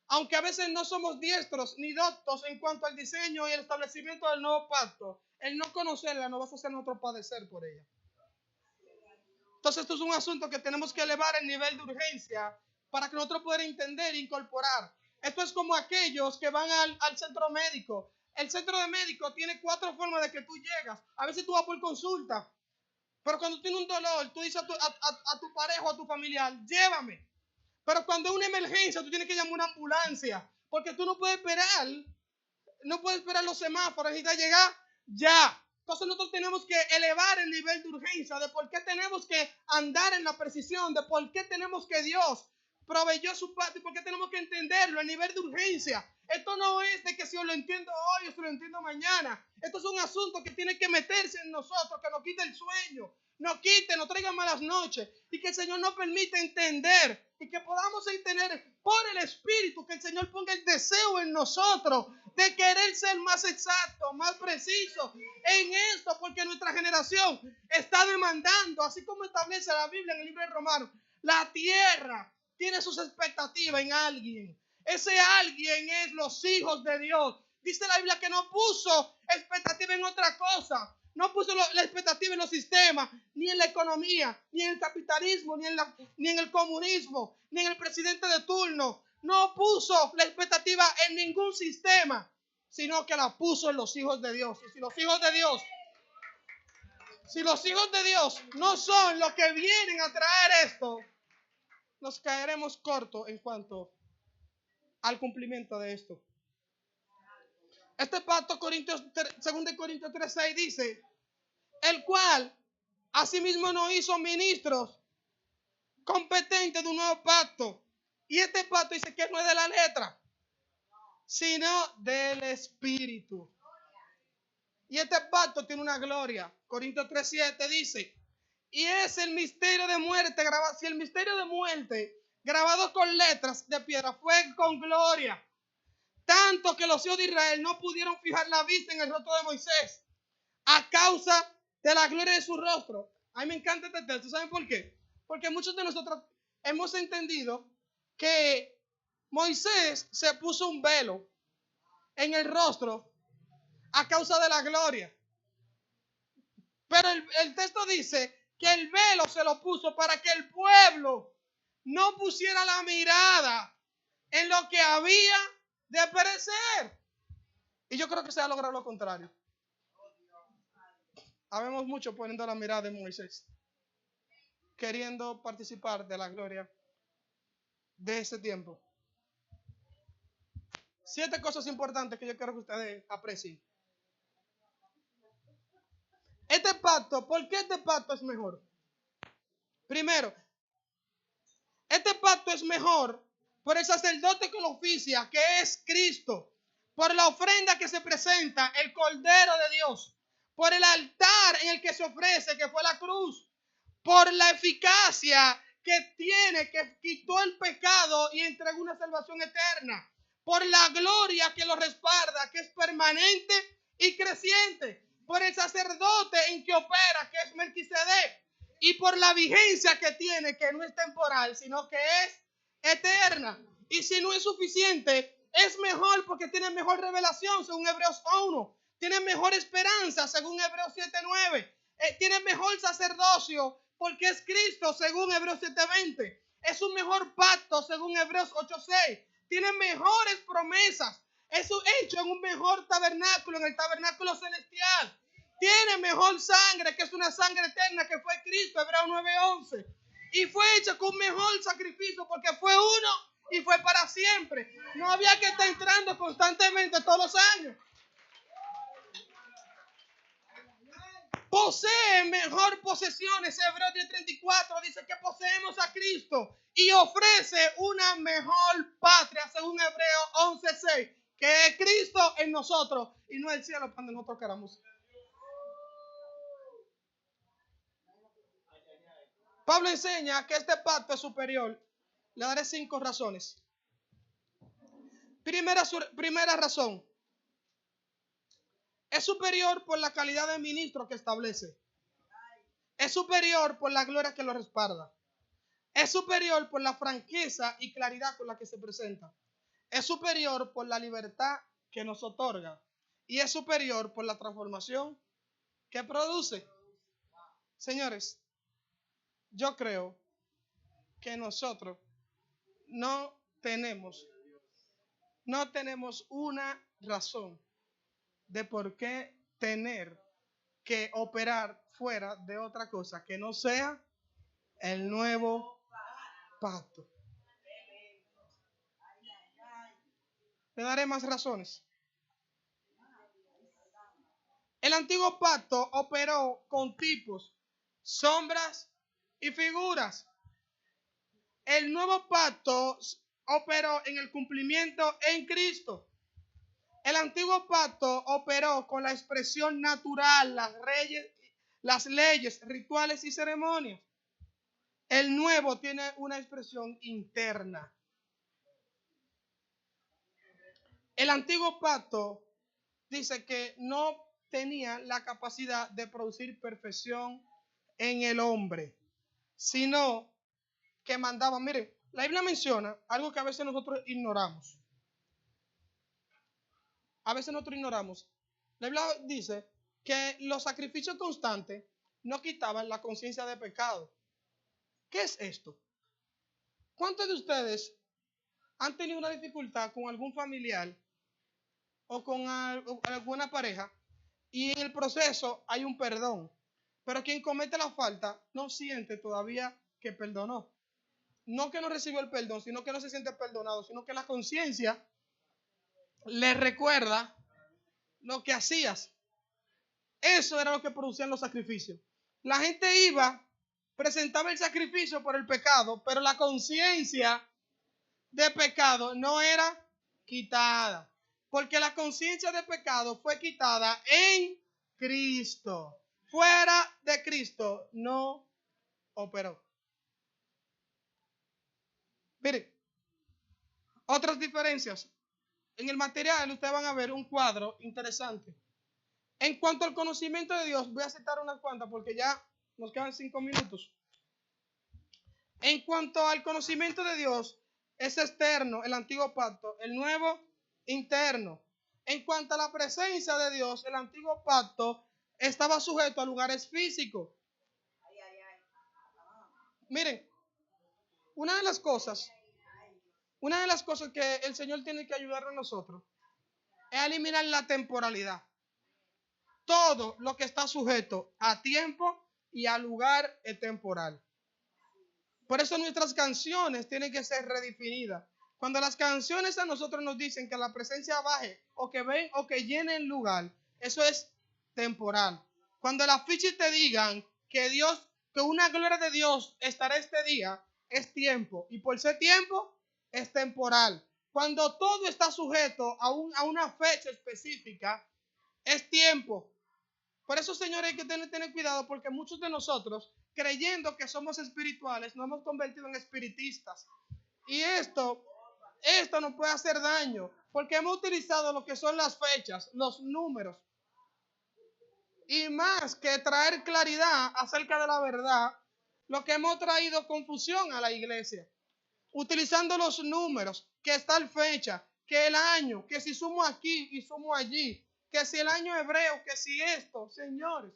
aunque a veces no somos diestros ni doctos en cuanto al diseño y el establecimiento del nuevo pacto, el no conocerla no va a hacer nosotros padecer por ella. Entonces esto es un asunto que tenemos que elevar el nivel de urgencia para que nosotros podamos entender e incorporar. Esto es como aquellos que van al centro médico. El centro de médico tiene 4 formas de que tú llegas. A veces tú vas por consulta. Pero cuando tienes un dolor, tú dices a tu pareja o a tu familiar, llévame. Pero cuando es una emergencia, tú tienes que llamar una ambulancia. Porque tú no puedes esperar. No puedes esperar los semáforos. Necesitas llegar ya. Entonces nosotros tenemos que elevar el nivel de urgencia. De por qué tenemos que andar en la precisión. De por qué tenemos que Dios proveyó su parte. Por qué tenemos que entenderlo. El nivel de urgencia. Esto no es de que si yo lo entiendo hoy o si lo entiendo mañana. Esto es un asunto que tiene que meterse en nosotros. Que nos quite el sueño. Nos quite, nos traiga malas noches. Y que el Señor nos permita entender. Y que podamos entender por el Espíritu. Que el Señor ponga el deseo en nosotros de querer ser más exacto, más preciso en esto, porque nuestra generación está demandando, así como establece la Biblia en el libro de Romanos, la tierra tiene sus expectativas en alguien. Ese alguien es los hijos de Dios. Dice la Biblia que no puso expectativa en otra cosa. No puso la expectativa en los sistemas, ni en la economía, ni en el capitalismo, ni en el comunismo, ni en el presidente de turno. No puso la expectativa en ningún sistema, sino que la puso en los hijos de Dios. Y si los hijos de Dios no son los que vienen a traer esto, nos caeremos cortos en cuanto al cumplimiento de esto. Este pacto, 2 Corintios 3:6 dice, el cual asimismo nos hizo ministros competentes de un nuevo pacto. Y este pacto dice que no es de la letra, sino del Espíritu. Y este pacto tiene una gloria. Corintios 3:7 dice, y es el misterio de muerte grabado. Si el misterio de muerte grabado con letras de piedra fue con gloria, tanto que los hijos de Israel no pudieron fijar la vista en el rostro de Moisés a causa de la gloria de su rostro. A mí me encanta este texto. ¿Saben por qué? Porque muchos de nosotros hemos entendido que Moisés se puso un velo en el rostro a causa de la gloria. Pero el texto dice que el velo se lo puso para que el pueblo no pusiera la mirada en lo que había de perecer. Y yo creo que se ha logrado lo contrario. Habemos mucho poniendo la mirada en Moisés, queriendo participar de la gloria de ese tiempo. 7 cosas importantes que yo quiero que ustedes aprecien. Este pacto, ¿por qué este pacto es mejor? Primero, este pacto es mejor por el sacerdote que lo oficia, que es Cristo, por la ofrenda que se presenta, el Cordero de Dios, por el altar en el que se ofrece, que fue la cruz, por la eficacia que tiene, que quitó el pecado y entregó una salvación eterna, por la gloria que lo respalda, que es permanente y creciente, por el sacerdote en que opera, que es Melquisedec, y por la vigencia que tiene, que no es temporal, sino que es eterna. Y si no es suficiente, es mejor porque tiene mejor revelación, según Hebreos 1. Tiene mejor esperanza, según Hebreos 7:9. Tiene mejor sacerdocio, porque es Cristo, según Hebreos 7:20. Es un mejor pacto, según Hebreos 8:6. Tiene mejores promesas. Es hecho en un mejor tabernáculo, en el tabernáculo celestial. Tiene mejor sangre, que es una sangre eterna, que fue Cristo, Hebreos 9:11. Y fue hecho con un mejor sacrificio, porque fue uno y fue para siempre. No había que estar entrando constantemente todos los años. Posee mejor posesiones. Hebreos 10:34 dice que poseemos a Cristo y ofrece una mejor patria, según Hebreos 11:6, que es Cristo en nosotros y no el cielo cuando nosotros queramos. Pablo enseña que este pacto es superior. Le daré 5 razones. Primera razón. Es superior por la calidad de ministro que establece. Es superior por la gloria que lo respalda. Es superior por la franqueza y claridad con la que se presenta. Es superior por la libertad que nos otorga. Y es superior por la transformación que produce. Señores, yo creo que nosotros no tenemos una razón de por qué tener que operar fuera de otra cosa que no sea el nuevo pacto. Le daré más razones. El antiguo pacto operó con tipos, sombras y figuras. El nuevo pacto operó en el cumplimiento en Cristo. El antiguo pacto operó con la expresión natural, las leyes, rituales y ceremonias. El nuevo tiene una expresión interna. El antiguo pacto dice que no tenía la capacidad de producir perfección en el hombre, sino que mandaba. Miren, la Biblia menciona algo que a veces nosotros ignoramos. La Biblia dice que los sacrificios constantes no quitaban la conciencia de pecado. ¿Qué es esto? ¿Cuántos de ustedes han tenido una dificultad con algún familiar o con alguna pareja y en el proceso hay un perdón, pero quien comete la falta no siente todavía que perdonó? No que no recibió el perdón, sino que no se siente perdonado, sino que la conciencia le recuerda lo que hacías. Eso era lo que producían los sacrificios. La gente iba, presentaba el sacrificio por el pecado, pero la conciencia de pecado no era quitada, porque la conciencia de pecado fue quitada en Cristo. Fuera de Cristo no operó. Miren, otras diferencias. En el material ustedes van a ver un cuadro interesante. En cuanto al conocimiento de Dios, voy a citar unas cuantas porque ya nos quedan 5 minutos. En cuanto al conocimiento de Dios, es externo, el antiguo pacto, el nuevo, interno. En cuanto a la presencia de Dios, el antiguo pacto estaba sujeto a lugares físicos. Miren, una de las cosas que el Señor tiene que ayudarnos a nosotros es a eliminar la temporalidad. Todo lo que está sujeto a tiempo y a lugar es temporal. Por eso nuestras canciones tienen que ser redefinidas. Cuando las canciones a nosotros nos dicen que la presencia baje o que ven o que llenen lugar, eso es temporal. Cuando las fichas te digan que una gloria de Dios estará este día, es tiempo. Y por ser tiempo, es temporal. Cuando todo está sujeto a una fecha específica, es tiempo. Por eso, señores, hay que tener cuidado porque muchos de nosotros, creyendo que somos espirituales, nos hemos convertido en espiritistas. Y esto nos puede hacer daño porque hemos utilizado lo que son las fechas, los números. Y más que traer claridad acerca de la verdad, lo que hemos traído confusión a la iglesia. Utilizando los números, que es tal fecha, que el año, que si sumo aquí y sumo allí, que si el año hebreo, que si esto, señores.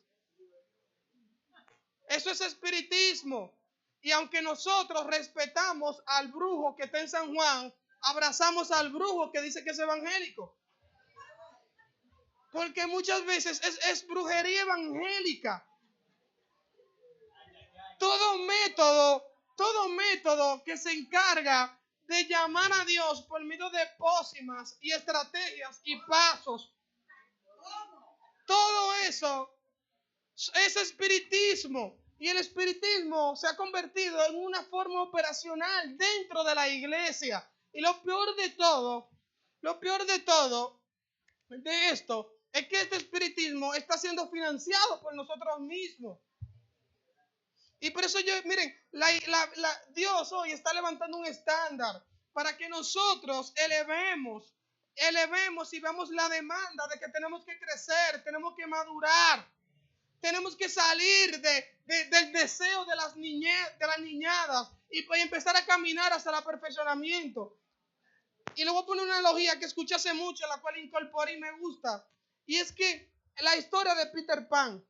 Eso es espiritismo. Y aunque nosotros respetamos al brujo que está en San Juan, abrazamos al brujo que dice que es evangélico. Porque muchas veces es brujería evangélica. Todo método que se encarga de llamar a Dios por medio de pócimas y estrategias y pasos. Todo eso es espiritismo. Y el espiritismo se ha convertido en una forma operacional dentro de la iglesia. Y lo peor de todo de esto es que este espiritismo está siendo financiado por nosotros mismos. Y por eso miren, Dios hoy está levantando un estándar para que nosotros elevemos y veamos la demanda de que tenemos que crecer, tenemos que madurar. Tenemos que salir del deseo de las niñadas y empezar a caminar hacia el perfeccionamiento. Y le voy a poner una analogía que escuché hace mucho, la cual incorporé y me gusta. Y es que la historia de Peter Pan.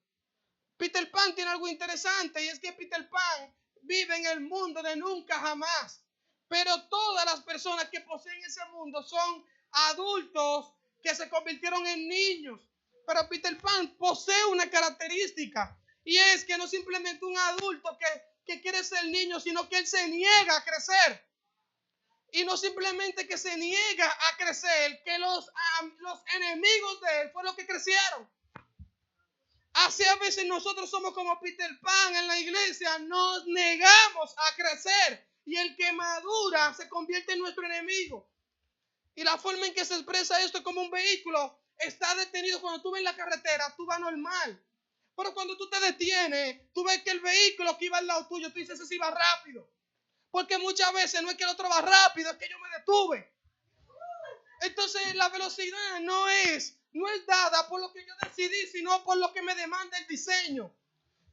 Peter Pan tiene algo interesante y es que Peter Pan vive en el mundo de nunca jamás. Pero todas las personas que poseen ese mundo son adultos que se convirtieron en niños. Pero Peter Pan posee una característica, y es que no es simplemente un adulto que quiere ser niño, sino que él se niega a crecer. Y no simplemente que se niega a crecer, que los enemigos de él fueron los que crecieron. Así a veces nosotros somos como Peter Pan en la iglesia, nos negamos a crecer, y el que madura se convierte en nuestro enemigo. Y la forma en que se expresa esto es como un vehículo está detenido. Cuando tú ves en la carretera, tú vas normal. Pero cuando tú te detienes, tú ves que el vehículo que iba al lado tuyo, tú dices, ese iba rápido. Porque muchas veces no es que el otro va rápido, es que yo me detuve. Entonces la velocidad no es dada por lo que yo decidí, sino por lo que me demanda el diseño.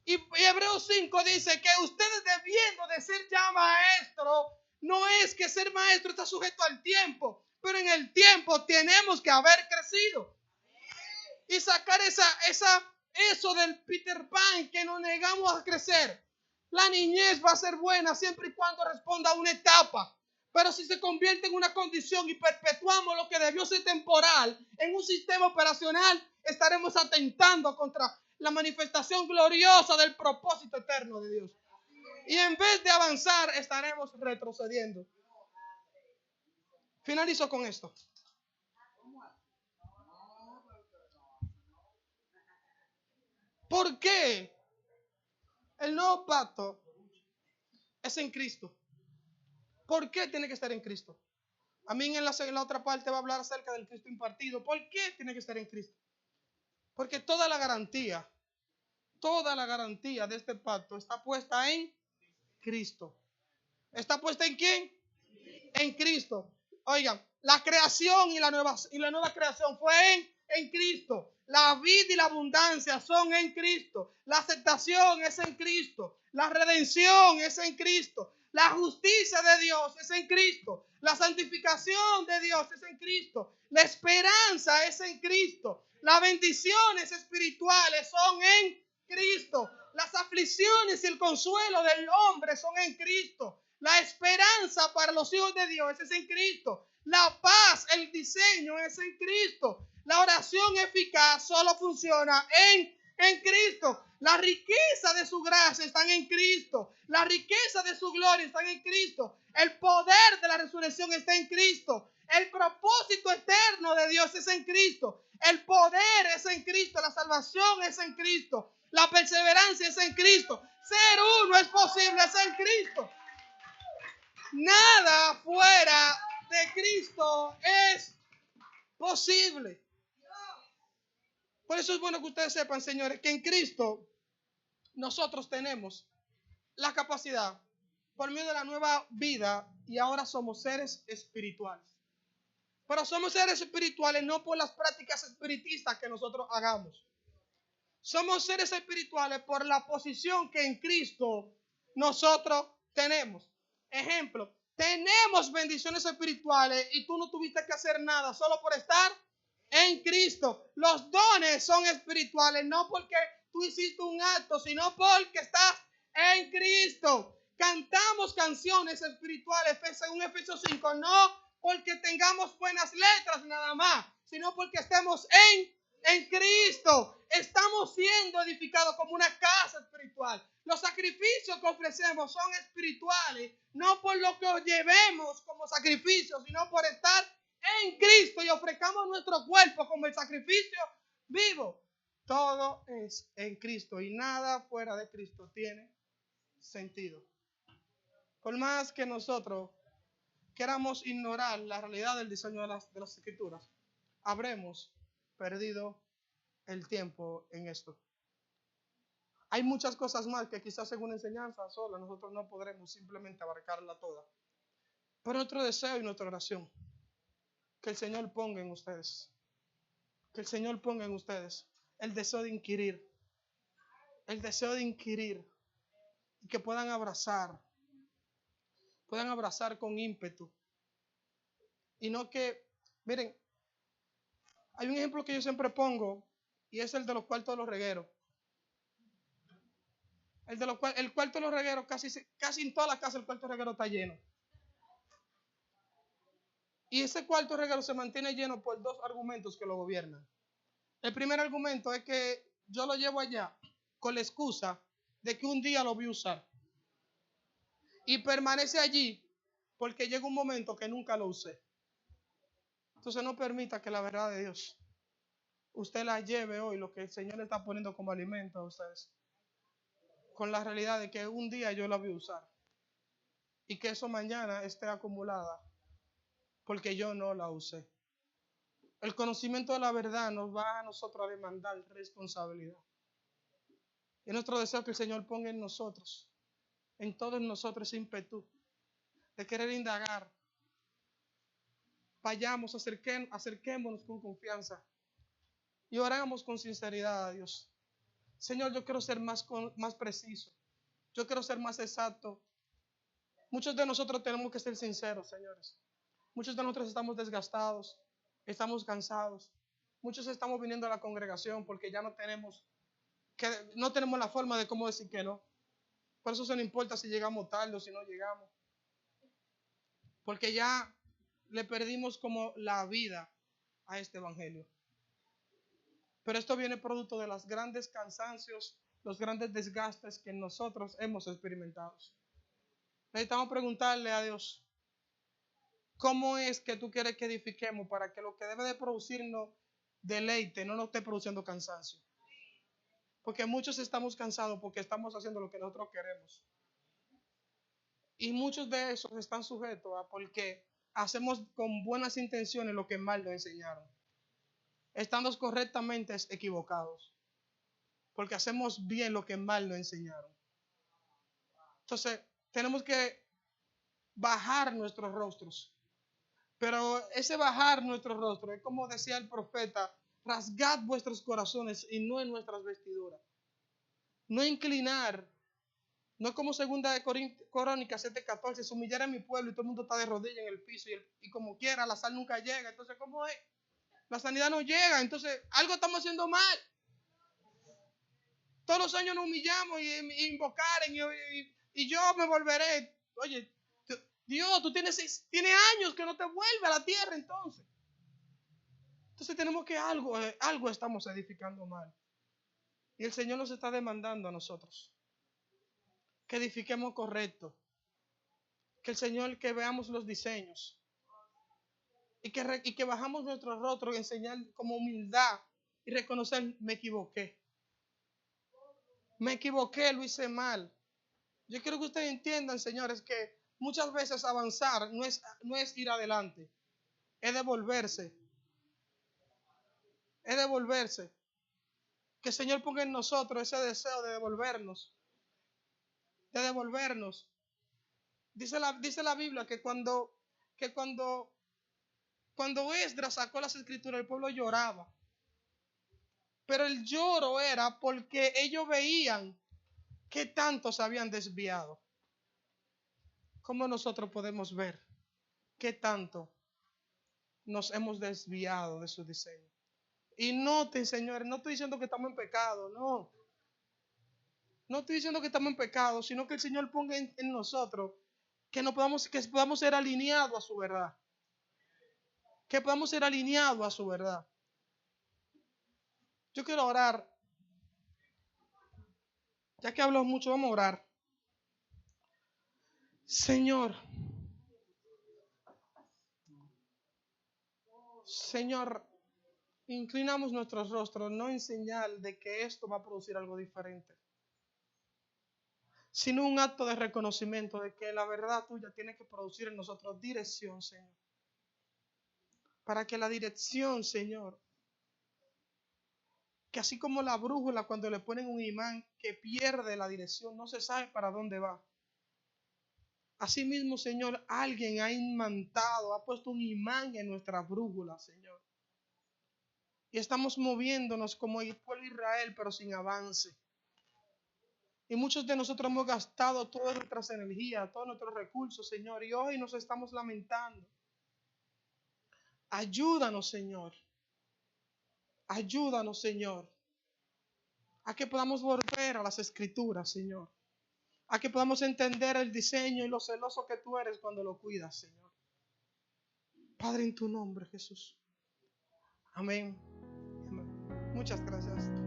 Y Hebreos 5 dice que ustedes, debiendo de ser ya maestros, no es que ser maestro está sujeto al tiempo, pero en el tiempo tenemos que haber crecido. Y sacar eso del Peter Pan, que nos negamos a crecer. La niñez va a ser buena siempre y cuando responda a una etapa. Pero si se convierte en una condición y perpetuamos lo que debió ser temporal en un sistema operacional, estaremos atentando contra la manifestación gloriosa del propósito eterno de Dios. Y en vez de avanzar, estaremos retrocediendo. Finalizo con esto. ¿Por qué el nuevo pacto es en Cristo? ¿Por qué tiene que estar en Cristo? A mí en la otra parte va a hablar acerca del Cristo impartido. ¿Por qué tiene que estar en Cristo? Porque toda la garantía de este pacto está puesta en Cristo. ¿Está puesta en quién? En Cristo. Oigan, la creación y la nueva creación fue en Cristo. La vida y la abundancia son en Cristo. La aceptación es en Cristo. La redención es en Cristo. La justicia de Dios es en Cristo. La santificación de Dios es en Cristo. La esperanza es en Cristo. Las bendiciones espirituales son en Cristo. Las aflicciones y el consuelo del hombre son en Cristo. La esperanza para los hijos de Dios es en Cristo. La paz, el diseño es en Cristo. La oración eficaz solo funciona en Cristo. La riqueza de su gracia están en Cristo. La riqueza de su gloria están en Cristo. El poder de la resurrección está en Cristo. El propósito eterno de Dios es en Cristo. El poder es en Cristo. La salvación es en Cristo. La perseverancia es en Cristo. Ser uno es posible, es en Cristo. Nada fuera de Cristo es posible. Por eso es bueno que ustedes sepan, señores, que en Cristo nosotros tenemos la capacidad, por medio de la nueva vida, y ahora somos seres espirituales. Pero somos seres espirituales no por las prácticas espiritistas que nosotros hagamos. Somos seres espirituales por la posición que en Cristo nosotros tenemos. Ejemplo, tenemos bendiciones espirituales y tú no tuviste que hacer nada solo por estar en Cristo. Los dones son espirituales no porque tú hiciste un acto, sino porque estás en Cristo. Cantamos canciones espirituales según Efesios 5, no porque tengamos buenas letras nada más, sino porque estemos en Cristo. Estamos siendo edificados como una casa espiritual. Los sacrificios que ofrecemos son espirituales, no por lo que llevemos como sacrificio, sino por estar en Cristo y ofrezcamos nuestro cuerpo como el sacrificio vivo. Todo es en Cristo y nada fuera de Cristo tiene sentido. Por más que nosotros queramos ignorar la realidad del diseño de las escrituras, habremos perdido el tiempo en esto. Hay muchas cosas más que quizás según enseñanza sola nosotros no podremos simplemente abarcarla toda. Pero nuestro deseo y nuestra oración, que el Señor ponga en ustedes, que el Señor ponga en ustedes el deseo de inquirir, y que puedan abrazar con ímpetu. Y no que, miren, hay un ejemplo que yo siempre pongo y es el de los cuartos de los regueros. El cuarto de los regueros, casi en toda la casa el cuarto de reguero está lleno. Y ese cuarto de reguero se mantiene lleno por dos argumentos que lo gobiernan. El primer argumento es que yo lo llevo allá con la excusa de que un día lo voy a usar. Y permanece allí porque llega un momento que nunca lo usé. Entonces no permita que la verdad de Dios usted la lleve hoy, lo que el Señor le está poniendo como alimento a ustedes, con la realidad de que un día yo la voy a usar y que eso mañana esté acumulada porque yo no la usé. El conocimiento de la verdad nos va a nosotros a demandar responsabilidad. Es nuestro deseo que el Señor ponga en nosotros, en todos nosotros, ese ímpetu de querer indagar. Vayamos, acerquémonos con confianza y oramos con sinceridad a Dios. Señor, yo quiero ser más preciso. Yo quiero ser más exacto. Muchos de nosotros tenemos que ser sinceros, señores. Muchos de nosotros estamos desgastados, estamos cansados. Muchos estamos viniendo a la congregación porque ya no tenemos la forma de cómo decir que no. Por eso no importa si llegamos tarde o si no llegamos. Porque ya le perdimos como la vida a este evangelio. Pero esto viene producto de los grandes cansancios, los grandes desgastes que nosotros hemos experimentado. Necesitamos preguntarle a Dios, ¿cómo es que tú quieres que edifiquemos para que lo que debe de producirnos deleite no nos esté produciendo cansancio? Porque muchos estamos cansados porque estamos haciendo lo que nosotros queremos. Y muchos de esos están sujetos a porque hacemos con buenas intenciones lo que mal nos enseñaron. Estando correctamente equivocados. Porque hacemos bien lo que mal nos enseñaron. Entonces, tenemos que bajar nuestros rostros. Pero ese bajar nuestros rostros es como decía el profeta, rasgad vuestros corazones y no en nuestras vestiduras. No inclinar. No es como segunda de Crónicas 7:14, se humillara a mi pueblo y todo el mundo está de rodillas en el piso y como quiera la sal nunca llega. Entonces, ¿cómo es? La sanidad no llega, entonces algo estamos haciendo mal. Todos los años nos humillamos y invocaren y yo me volveré. Oye, Dios, tú tienes años que no te vuelve a la tierra entonces. Entonces tenemos que algo estamos edificando mal. Y el Señor nos está demandando a nosotros que edifiquemos correcto. Que el Señor, que veamos los diseños. Y que bajamos nuestro rostro y enseñar como humildad y reconocer, me equivoqué. Me equivoqué, lo hice mal. Yo quiero que ustedes entiendan, señores, que muchas veces avanzar no es ir adelante, es devolverse. Es devolverse. Que el Señor ponga en nosotros ese deseo de devolvernos. De devolvernos. Dice la Biblia que cuando Esdras sacó las escrituras, el pueblo lloraba. Pero el lloro era porque ellos veían que tanto se habían desviado. ¿Cómo nosotros podemos ver qué tanto nos hemos desviado de su diseño? Y noten, señores, no estoy diciendo que estamos en pecado, no. No estoy diciendo que estamos en pecado, sino que el Señor ponga en nosotros que podamos ser alineados a su verdad. Que podamos ser alineados a su verdad. Yo quiero orar. Ya que hablo mucho, vamos a orar. Señor, inclinamos nuestros rostros, no en señal de que esto va a producir algo diferente, sino un acto de reconocimiento de que la verdad tuya tiene que producir en nosotros dirección, Señor. Para que la dirección, Señor, que así como la brújula cuando le ponen un imán que pierde la dirección, no se sabe para dónde va. Asimismo, Señor, alguien ha imantado, ha puesto un imán en nuestra brújula, Señor. Y estamos moviéndonos como el pueblo de Israel, pero sin avance. Y muchos de nosotros hemos gastado todas nuestras energías, todos nuestros recursos, Señor, y hoy nos estamos lamentando. Ayúdanos, Señor. Ayúdanos, Señor, a que podamos volver a las Escrituras, Señor. A que podamos entender el diseño y lo celoso que tú eres cuando lo cuidas, Señor. Padre, en tu nombre, Jesús. Amén. Amén. Muchas gracias.